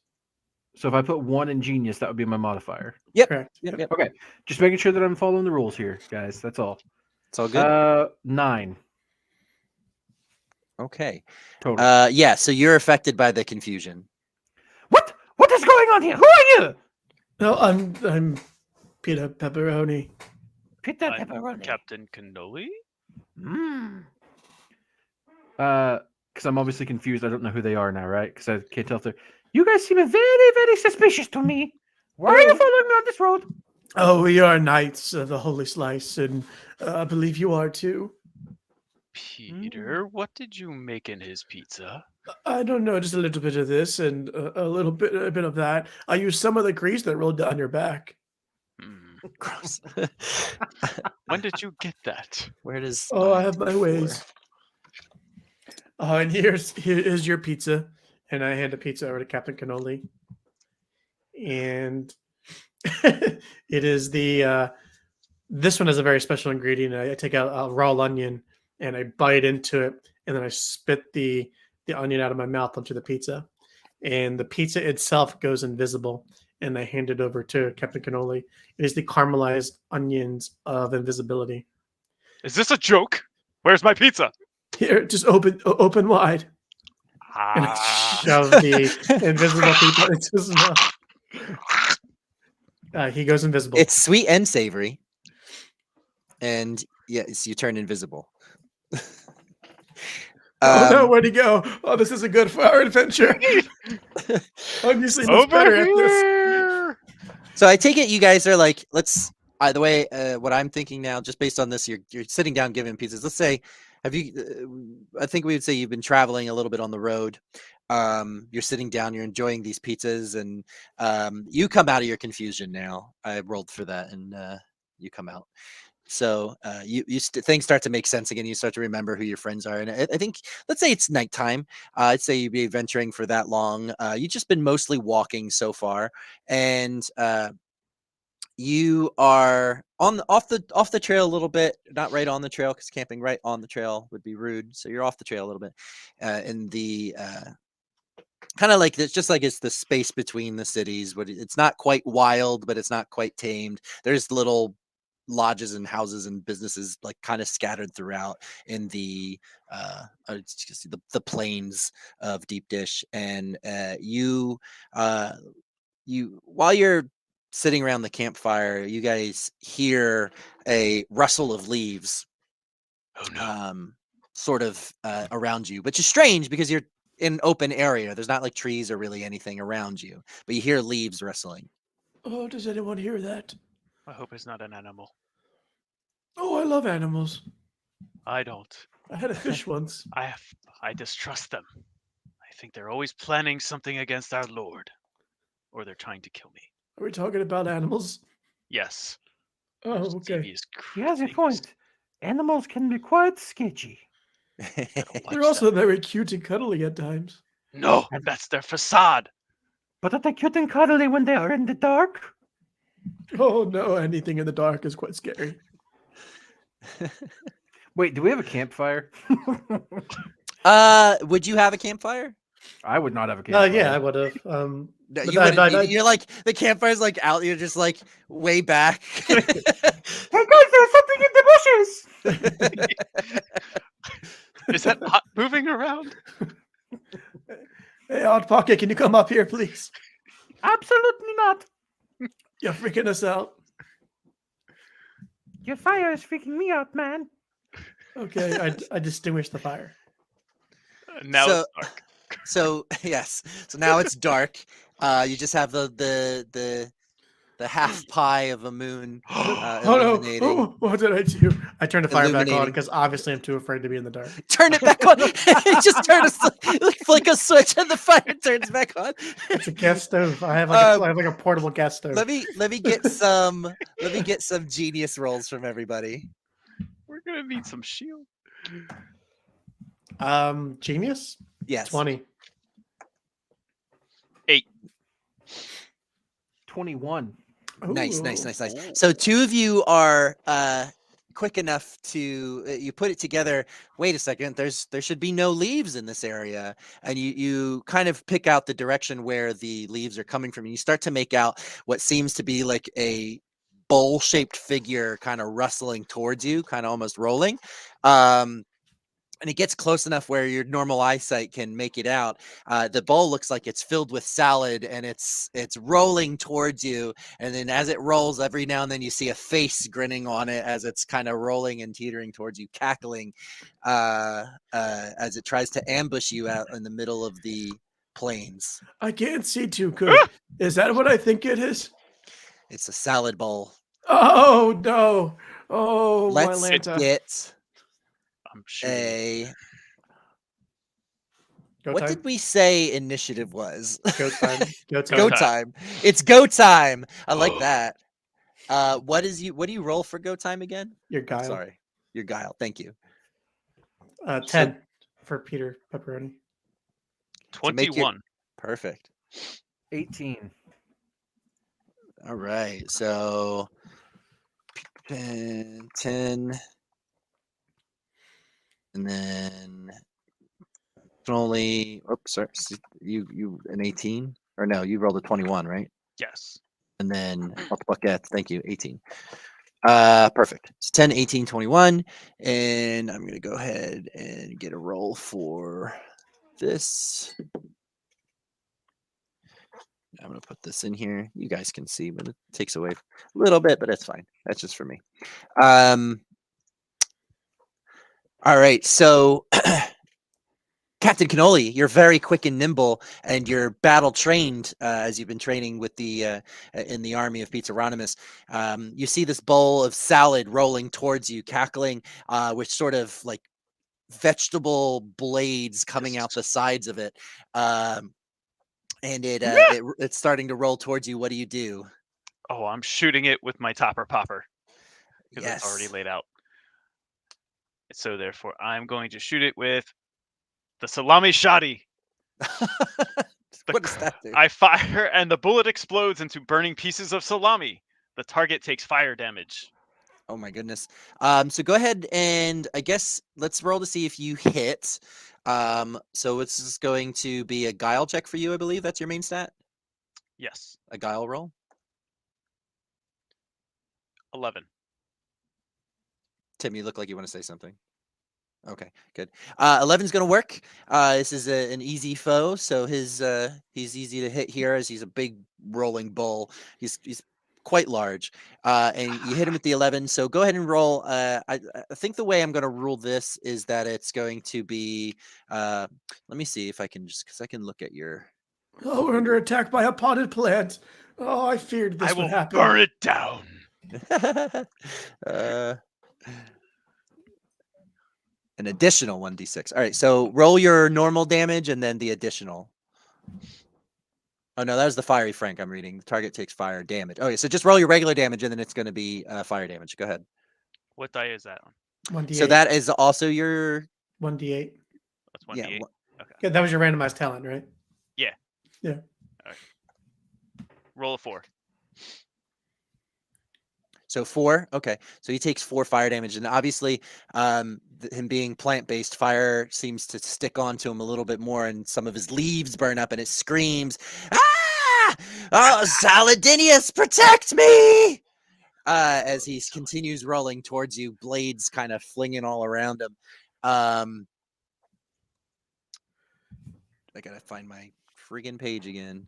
S4: So if I put 1 in genius, that would be my modifier.
S1: Yep.
S2: Correct.
S1: Yep.
S4: Okay, just making sure that I'm following the rules here, guys. That's all.
S1: It's all good.
S4: 9
S1: Okay.
S4: total.
S1: Yeah. So you're affected by the confusion.
S5: What? What is going on here? Who are you?
S2: No, I'm Peter Pepperoni.
S5: Peter
S3: I'm
S5: Pepperoni.
S3: Captain Cannoli?
S5: Mm.
S4: Because I'm obviously confused. I don't know who they are now, right? Because I can't tell if they're. You guys seem very, very suspicious to me. Why are you following me on this road?
S2: Oh, we are knights of the Holy Slice, and I believe you are too.
S3: Peter, what did you make in his pizza?
S2: I don't know, just a little bit of this and a bit of that. I used some of the grease that rolled down your back.
S3: Hmm.
S1: Gross.
S3: When did you get that?
S1: Where does?
S2: Oh, I
S1: mine
S2: have my
S1: before?
S2: ways. And here is your pizza, and I hand a pizza over to Captain Cannoli, and it is the this one has a very special ingredient. I take out a raw onion and I bite into it, and then I spit the onion out of my mouth onto the pizza, and the pizza itself goes invisible. And I hand it over to Captain Cannoli. It is the caramelized onions of invisibility.
S3: Is this a joke? Where's my pizza?
S2: Here, just open wide. And I
S3: Ah.
S2: shove the invisible pizza into his mouth. He goes invisible.
S1: It's sweet and savory, and yes, you turn invisible.
S2: Oh no, where'd he go? Oh, this isn't good for our adventure. I'm usually much
S3: Over
S2: better at this.
S3: here!
S1: So I take it you guys are like, let's. The way what I'm thinking now, just based on this, you're sitting down giving pizzas. Let's say, have you? I think we would say you've been traveling a little bit on the road. You're sitting down, you're enjoying these pizzas, and you come out of your confusion now. I rolled for that, and you come out. So things start to make sense again. You start to remember who your friends are, and I think, let's say it's nighttime. I'd say you'd be adventuring for that long. You've just been mostly walking so far, and you are off the trail a little bit, not right on the trail, because camping right on the trail would be rude. So you're off the trail a little bit, in the kind of like it's just like it's the space between the cities. But it's not quite wild, but it's not quite tamed. There's little lodges and houses and businesses like kind of scattered throughout in the the plains of Deep Dish, and you while you're sitting around the campfire, you guys hear a rustle of leaves
S3: Oh no.
S1: sort of around you, which is strange because you're in an open area. There's not like trees or really anything around you, but you hear leaves rustling.
S2: Oh, does anyone hear that?
S3: I hope it's not an animal.
S2: Oh, I love animals.
S3: I don't.
S2: I had a fish once.
S3: I distrust them. I think they're always planning something against our Lord. Or they're trying to kill me.
S2: Are we talking about animals?
S3: Yes.
S2: Oh,
S3: Those
S2: okay.
S3: devious
S5: He has a
S3: things.
S5: point. Animals can be quite sketchy.
S3: Gotta watch
S2: They're also
S3: them.
S2: very cute and cuddly at times.
S3: No, that's their facade.
S5: But are they cute and cuddly when they are in the dark?
S2: Oh no, anything in the dark is quite scary.
S4: Wait, do we have a campfire?
S1: Would you have a campfire?
S4: I would not have a campfire.
S2: Yeah, I would have.
S1: No,
S2: But
S1: you
S2: I-
S1: wouldn't
S2: I-
S1: be- you're like the campfire's like out. You're just like way back.
S5: Hey guys, there's something in the bushes!
S3: Is that not moving around?
S2: Hey, Odd Pocket, can you come up here, please?
S5: Absolutely not.
S2: You're freaking us out.
S5: Your fire is freaking me out, man.
S2: Okay, I distinguish the fire.
S3: Now
S1: So-
S3: it's dark.
S1: So yes, so now it's dark. You just have the the half pie of a moon
S2: Oh
S1: illuminating.
S2: no! What did I do? I turned the fire back on
S1: Illuminating.
S2: because obviously I'm too afraid to be in the dark.
S1: Turn it back on. Just flick a switch and the fire turns back on.
S2: It's a gas stove. I have like
S1: Um,
S2: a portable gas stove.
S1: Let me get some genius rolls from everybody.
S3: We're gonna need some shield.
S2: Genius.
S1: Yes.
S2: 20.
S3: 8.
S4: 21.
S1: Nice.
S3: Ooh.
S1: So two of you are quick enough to you put it together. Wait a second, there should be no leaves in this area, and you kind of pick out the direction where the leaves are coming from, and you start to make out what seems to be like a bowl-shaped figure kind of rustling towards you, kind of almost rolling. And it gets close enough where your normal eyesight can make it out. The bowl looks like it's filled with salad, and it's rolling towards you. And then as it rolls, every now and then you see a face grinning on it as it's kind of rolling and teetering towards you, cackling as it tries to ambush you out in the middle of the plains.
S2: I can't see too good. Is that what I think it is?
S1: It's a salad bowl.
S2: Oh no! Oh,
S1: Let's
S2: my Lanta.
S1: get
S3: I'm shooting.
S2: Go
S1: what
S2: time.
S1: did we say initiative was?
S2: Go time. Go time.
S1: Go time. It's go time. I like that. What do you roll for go time again?
S2: Your guile.
S1: Sorry. Your guile. Thank you.
S2: 10 for Peter Pepperoni.
S3: 21.
S1: Perfect.
S4: 18.
S1: All right. So 10 and then only sorry, you an 18 or no, you rolled a 21, right?
S3: Yes.
S1: And then bucket, thank you, 18. Perfect. It's 10, 18, 21. And I'm gonna go ahead and get a roll for this. I'm gonna put this in here. You guys can see, but it takes away a little bit, but it's fine. That's just for me. All right, so Captain Cannoli, you're very quick and nimble, and you're battle trained as you've been training with the in the army of Pizzaronimus. You see this bowl of salad rolling towards you, cackling, with sort of like vegetable blades coming out the sides of it, and it's starting to roll towards you. What do?
S3: Oh, I'm shooting it with my topper popper because
S1: Yes.
S3: it's already laid out. So therefore, I'm going to shoot it with the salami shotty.
S1: What does that do?
S3: I fire, and the bullet explodes into burning pieces of salami. The target takes fire damage.
S1: Oh my goodness. So go ahead and I guess let's roll to see if you hit. So it's just going to be a guile check for you, I believe. That's your main stat?
S3: Yes.
S1: A guile roll?
S3: 11.
S1: Tim, you look like you want to say something. Okay, good. 11's going to work. This is an easy foe, so he's easy to hit here as he's a big rolling bull. He's quite large, and you hit him with the 11. So go ahead and roll. I think the way I'm going to rule this is that it's going to be. Let me see if I can because I can look at your.
S2: Oh, we're under attack by a potted plant. Oh, I feared this
S3: I
S2: would
S3: will
S2: happen.
S3: burn it down.
S1: An additional 1d6. All right, so roll your normal damage and then the additional. Oh no, that was the fiery Frank I'm reading. The target takes fire damage. Okay, so just roll your regular damage and then it's going to be fire damage. Go ahead.
S3: What die is that on?
S2: 1d8.
S1: So that is also your
S2: 1d8.
S3: That's 1d8.
S1: yeah.
S3: Okay.
S2: Yeah, that was your randomized talent, right?
S3: Yeah.
S2: Yeah.
S3: All right. Roll a 4.
S1: So 4. Okay, so he takes 4 fire damage, and obviously, him being plant-based, fire seems to stick onto him a little bit more, and some of his leaves burn up, and it screams, "Ah! Oh, Saladinius, protect me!" As he continues rolling towards you, blades kind of flinging all around him. I gotta find my friggin' page again.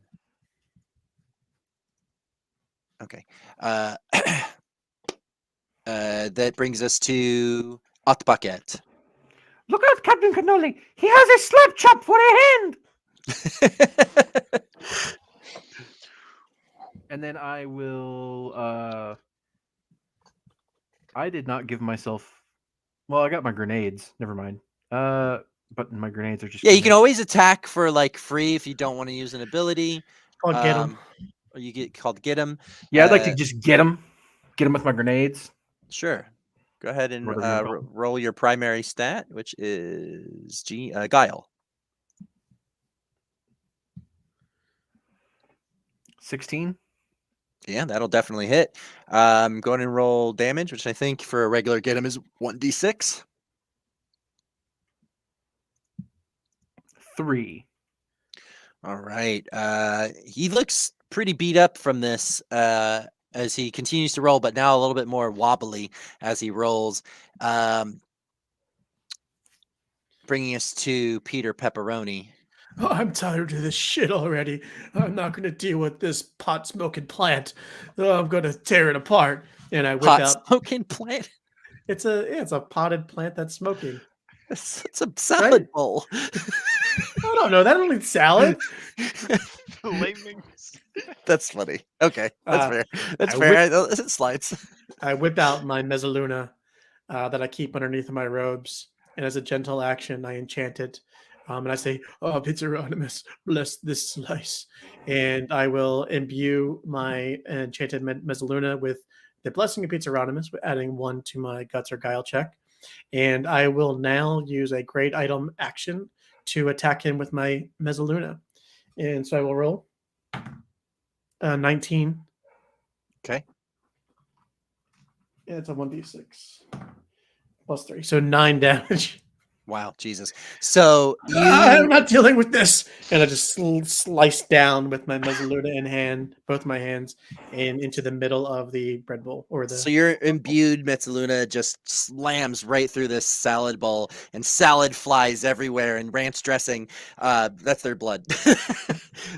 S1: Okay. That brings us to Otbucket.
S5: Look out, Captain Cannoli. He has a slap chop for a hand.
S4: And and then I will. I did not give myself. Well, I got my grenades. Never mind. But my grenades are just.
S1: Yeah, you can
S4: grenades.
S1: always attack for like free if you don't want to use an ability.
S2: I'll get him.
S1: Or you get called get him.
S4: Yeah, I'd like to just get him with my grenades.
S1: Sure. Go ahead and
S4: Whatever you wanna call it.
S1: roll your primary stat, which is Guile.
S4: 16.
S1: Yeah, that'll definitely hit. Go ahead and roll damage, which I think for a regular get him is 1d6.
S4: 3.
S1: All right. He looks pretty beat up from this as he continues to roll, but now a little bit more wobbly as he rolls. Bringing us to Peter Pepperoni.
S2: Oh, I'm tired of this shit already. I'm not going to deal with this pot smoking plant. Oh, I'm going to tear it apart. And I whip
S1: Pot
S2: out.
S1: smoking plant?
S2: It's a potted plant that's smoking.
S1: It's a salad bowl.
S2: I don't know. That don't need salad.
S3: Flaming.
S1: That's funny. Okay, that's
S2: Uh,
S1: fair. That's
S2: I
S1: fair. It slides.
S2: I whip out my mezzaluna that I keep underneath my robes. And as a gentle action, I enchant it. And I say, "Oh, Pizzaronimus, bless this slice." And I will imbue my enchanted mezzaluna with the blessing of Pizzaronimus, adding 1 to my guts or guile check. And I will now use a great item action to attack him with my mezzaluna. And so I will roll 19.
S1: Okay.
S2: Yeah, it's a 1d6 plus 3. So 9 damage.
S1: Wow, Jesus. So
S2: I'm not dealing with this. And I just slice down with my mezzaluna in hand, both my hands, and into the middle of the bread bowl or the.
S1: So your imbued Mezzaluna just slams right through this salad bowl, and salad flies everywhere, and ranch dressing, that's their blood.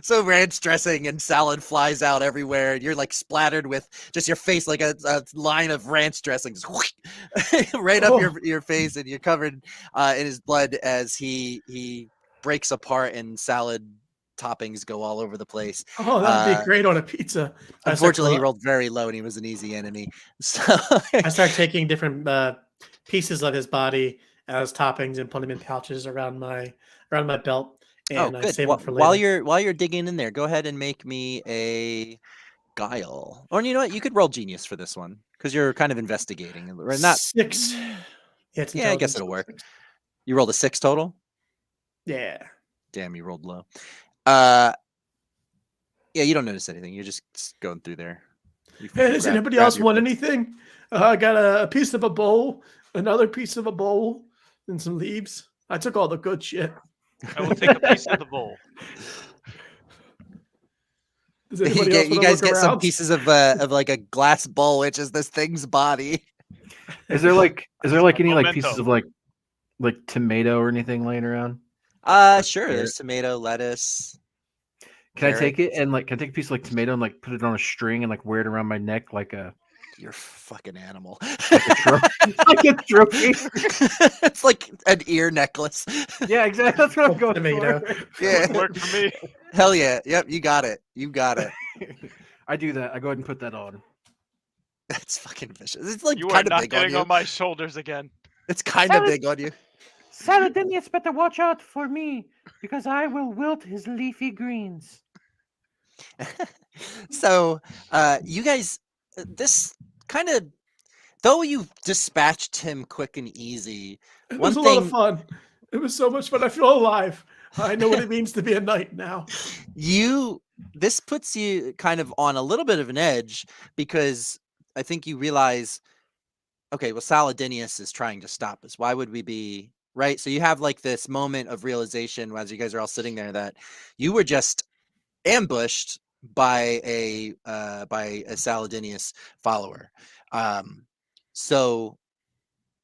S1: So ranch dressing and salad flies out everywhere, and you're like splattered with just your face like a line of ranch dressing just right up your face, and you're covered in his blood as he breaks apart and salad toppings go all over the place.
S2: Oh, that'd be great on a pizza.
S1: Unfortunately, he rolled very low and he was an easy enemy. So
S2: I start taking different pieces of his body as toppings and putting them in pouches around my belt. And I
S1: good.
S2: save them for later.
S1: While you're digging in there, go ahead and make me a guile. Or you know what? You could roll genius for this one because you're kind of investigating. Or not
S2: 6.
S1: Yeah, I guess it'll work. You rolled a 6 total?
S2: Yeah.
S1: Damn, you rolled low. Yeah, you don't notice anything. You're just going through there.
S2: Hey, does anybody else want anything? I got a piece of a bowl, another piece of a bowl, and some leaves. I took all the good shit.
S3: I will take a piece of the bowl.
S2: Does anybody else
S1: You
S2: wanna
S1: guys
S2: look
S1: get some
S2: around?
S1: pieces of like a glass bowl, which is this thing's body.
S4: Is there like any like
S3: Memento.
S4: pieces of like tomato or anything laying around?
S1: Sure. There's tomato, lettuce.
S4: Can I take it and can I take a piece of like tomato and like put it on a string and like wear it around my neck like a
S1: You're a fucking animal.
S4: like a trophy?
S1: It's like an ear necklace.
S4: Yeah, exactly. That's what I'm going
S2: Tomato.
S4: for.
S1: Yeah.
S3: Work for me.
S1: Hell yeah. Yep, you got it. You got it.
S4: I do that. I go ahead and put that on.
S1: That's fucking vicious. It's like
S3: You are
S1: kind of
S3: not
S1: big on
S3: getting
S1: you.
S3: on my shoulders again.
S1: It's kind of big on you.
S5: Saladinius better watch out for me, because I will wilt his leafy greens.
S1: So, you guys, this kind of, though you dispatched him quick and easy,
S2: It
S1: one
S2: was a lot of
S1: thing
S2: fun. It was so much fun. I feel alive. I know what it means to be a knight now.
S1: this puts you kind of on a little bit of an edge because I think you realize, okay, well, Saladinius is trying to stop us. Why would we be right? So you have like this moment of realization as you guys are all sitting there that you were just ambushed by a Saladinius follower. So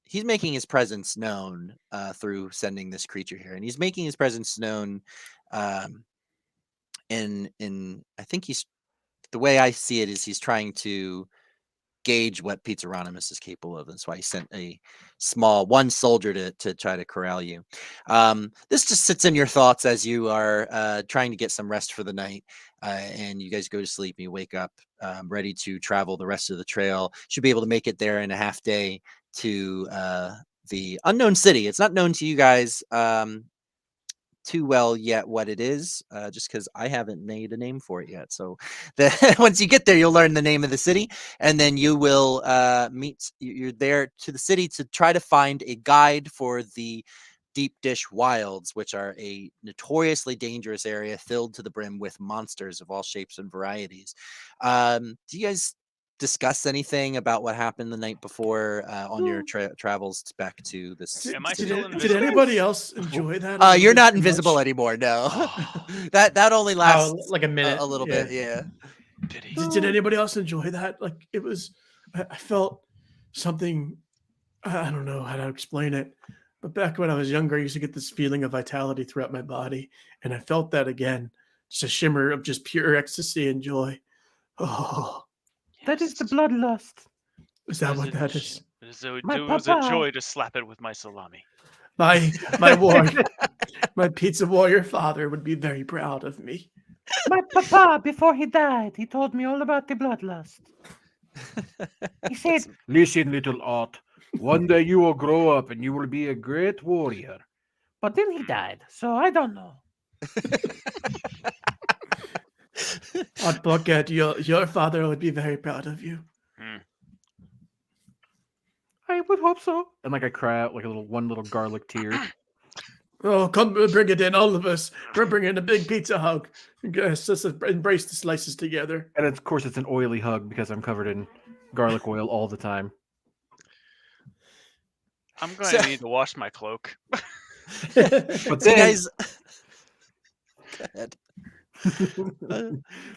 S1: he's making his presence known through sending this creature here, and he's making his presence known in I think the way I see it is he's trying to gauge what Pizzaronimus is capable of. That's why he sent one soldier to try to corral you. This just sits in your thoughts as you are trying to get some rest for the night, and you guys go to sleep and you wake up ready to travel the rest of the trail. Should be able to make it there in a half day to the unknown city. It's not known to you guys too well yet what it is, just because I haven't made a name for it yet. So once you get there, you'll learn the name of the city, and then you will you're there to the city to try to find a guide for the Deep Dish Wilds, which are a notoriously dangerous area filled to the brim with monsters of all shapes and varieties. Do you guys discuss anything about what happened the night before on your travels back to this?
S3: Am I
S2: Did,
S3: still
S2: did
S3: invisible?
S2: anybody else enjoy that? a little
S1: You're
S2: bit
S1: not
S2: too
S1: invisible
S2: much?
S1: anymore. No,
S3: Oh,
S1: that only lasts
S2: Like a minute,
S1: a little
S2: yeah.
S1: bit. Yeah.
S3: pity.
S2: Did anybody else enjoy that? Like it was, I felt something. I don't know how to explain it, but back when I was younger, I used to get this feeling of vitality throughout my body, and I felt that again. Just a shimmer of just pure ecstasy and joy. Oh,
S5: That is the
S3: Yes.
S5: bloodlust.
S2: is that
S3: Was
S2: what
S3: it
S2: that
S3: j-
S2: is?
S3: It
S5: My
S3: was a
S5: papa.
S3: joy to slap it with my salami.
S2: My my pizza warrior father would be very proud of me.
S5: My papa, before he died, he told me all about the bloodlust. He said,
S4: Listen, little Art. One day you will grow up and you will be a great warrior.
S5: but then he died, so I don't know.
S2: Aunt Bucket, your father would be very proud of you.
S3: Hmm.
S5: I would hope so.
S4: And like I cry out like one little garlic tear.
S2: Oh, come bring it in, all of us. We're bringing a big pizza hug. Yes, let's embrace the slices together.
S4: And of course it's an oily hug because I'm covered in garlic oil all the time.
S3: I'm going
S1: So-
S3: to need to wash my cloak.
S4: But
S1: So you
S4: then,
S1: guys, go ahead.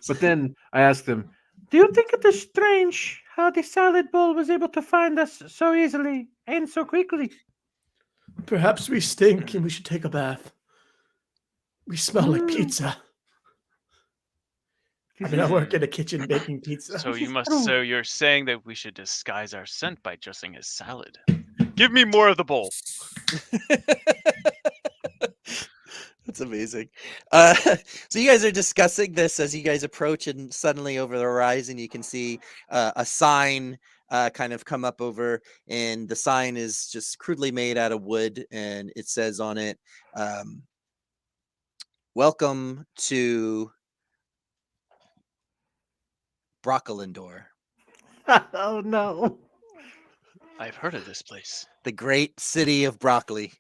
S4: but then I asked them,
S5: Do you think it is strange how the salad bowl was able to find us so easily and so quickly?
S2: Perhaps we stink and we should take a bath. We smell like pizza. I mean, I work in a kitchen baking pizza.
S3: So
S5: This
S3: you
S5: is
S3: must.
S5: true.
S3: So you're saying that we should disguise our scent by dressing as salad. Give me more of the bowl.
S1: That's amazing. So you guys are discussing this as you guys approach, and suddenly over the horizon you can see a sign kind of come up over, and the sign is just crudely made out of wood, and it says on it, "Welcome to Broccolindor,
S5: Oh no.
S3: I've heard of this place.
S1: the great city of broccoli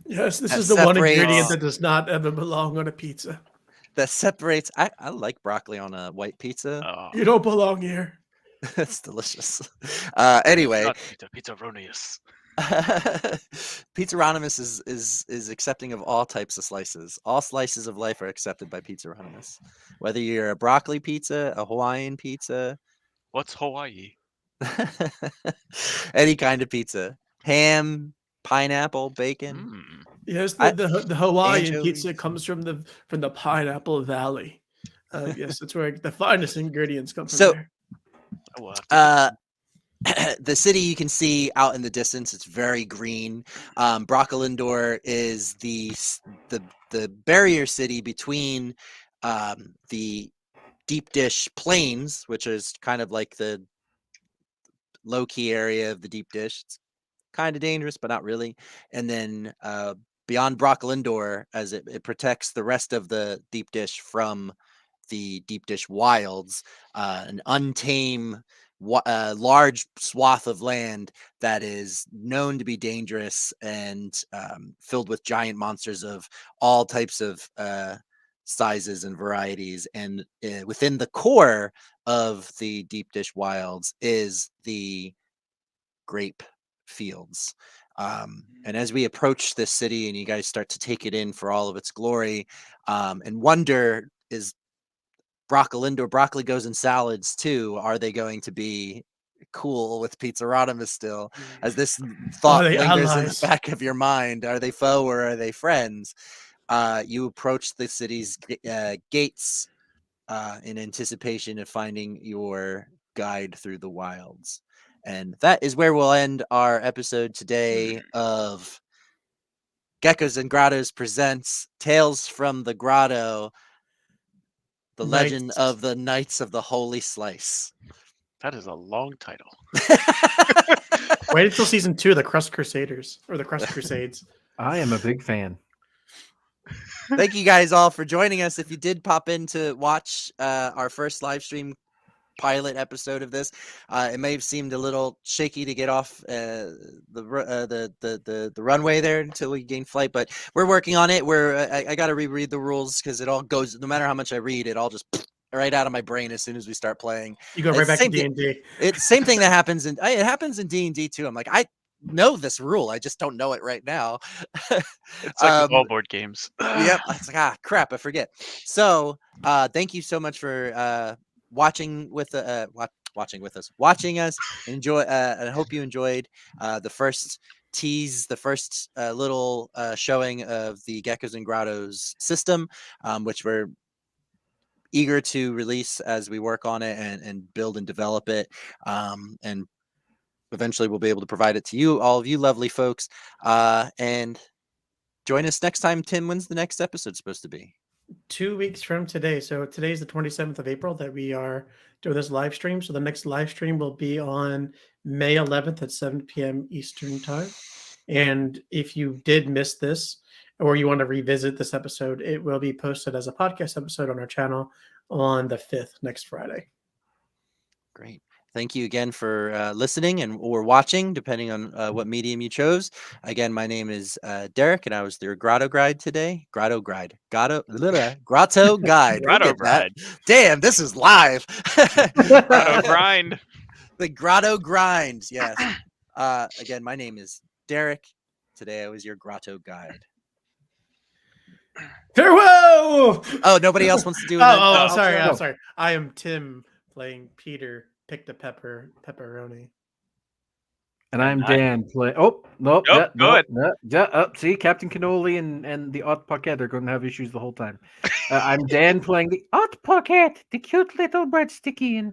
S2: Yes, this
S1: that
S2: is the one ingredient
S1: separates-
S2: that does not ever belong on a pizza.
S1: that separates." I like broccoli on a white pizza.
S3: Oh,
S2: You don't belong here.
S1: It's delicious. Anyway,
S3: not Pizzaronius.
S1: Pizzaronimus is accepting of all types of slices. All slices of life are accepted by Pizzaronimus. Whether you're a broccoli pizza, a Hawaiian pizza,
S3: What's Hawaii?
S1: any kind of pizza, ham, pineapple, bacon.
S3: Mm.
S2: Yes,
S1: I-
S2: the Hawaiian
S1: anchovies.
S2: pizza comes from the Pineapple Valley. Yes, that's where the finest ingredients come from.
S1: So-
S2: there.
S3: I will have to
S1: The city you can see out in the distance. It's very green. Broccolindor is the barrier city between the Deep Dish Plains, which is kind of like the low key area of the Deep Dish. It's kind of dangerous, but not really. And then beyond Broccolindor, as it protects the rest of the Deep Dish from the Deep Dish Wilds, an untamed large swath of land that is known to be dangerous and filled with giant monsters of all types of sizes and varieties. And within the core of the Deep Dish Wilds is the grape fields. And as we approach this city and you guys start to take it in for all of its glory, and wonder, is broccoli goes in salads too, are they going to be cool with Pizzaronimus still? As this thought
S2: they
S1: lingers in
S2: allies?
S1: the back of your mind, are they foe or are they friends? You approach the city's gates in anticipation of finding your guide through the wilds. And that is where we'll end our episode today of Geckos and Grottos presents Tales from the Grotto, the legend
S2: Knights.
S1: of the Knights of the Holy Slice.
S3: That is a long title.
S2: Wait until season 2, the Crust Crusaders or the Crust Crusades.
S4: I am a big fan.
S1: Thank you guys all for joining us. If you did pop in to watch our first live stream pilot episode of this, it may have seemed a little shaky to get off the runway there until we gain flight, but we're working on it. I got to reread the rules because it all goes, no matter how much I read, it all just right out of my brain as soon as we start playing.
S2: You go right back to D&D.
S1: It's same thing that happens it happens in D&D too. I'm like, I know this rule, I just don't know it right now.
S3: It's like with all board games.
S1: Yep. It's like, crap, I forget. So thank you so much for watching us. Enjoy, and I hope you enjoyed the first tease, the first little showing of the Geckos and Grottos system, which we're eager to release as we work on it and build and develop it. And eventually we'll be able to provide it to you, all of you lovely folks. And join us next time. Tim, when's the next episode supposed to be?
S2: 2 weeks from today. So today's the 27th of April that we are doing this live stream. So the next live stream will be on May 11th at 7 p.m. Eastern time. And if you did miss this or you want to revisit this episode, it will be posted as a podcast episode on our channel on the 5th, next Friday.
S1: Great. Thank you again for listening or watching, depending on what medium you chose. Again, my name is Derek, and I was your Grotto Guide today. Grotto Guide. Grotto Guide.
S3: Grotto Guide.
S1: Damn, this is live.
S3: Grotto Grind.
S1: The Grotto Grind. Yes. Again, my name is Derek. Today, I was your Grotto Guide.
S2: Farewell!
S1: Oh, nobody else wants to do it.
S2: I'm sorry. I am Tim playing Peter. Pick the pepperoni.
S4: And I'm Dan playing. Oh, nope.
S3: Nope, go ahead.
S4: See, Captain Cannoli and the Hot Pocket are going to have issues the whole time. I'm Dan playing the
S5: Hot Pocket, the cute little breadsticky,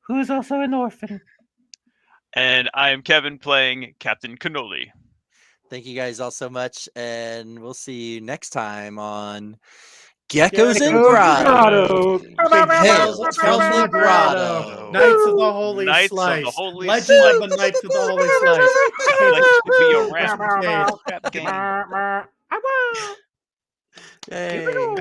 S5: who is also an orphan.
S3: And I am Kevin playing Captain Cannoli.
S1: Thank you guys all so much, and we'll see you next time on Geckos and Grotto. Tales from the Grotto.
S2: Knights of the Holy
S3: Knights
S2: Slice.
S3: of the Holy
S2: Legend
S3: Slice.
S2: of the Knights of the Holy Slice.
S3: Like to be around.
S2: Crap game.
S1: Yay.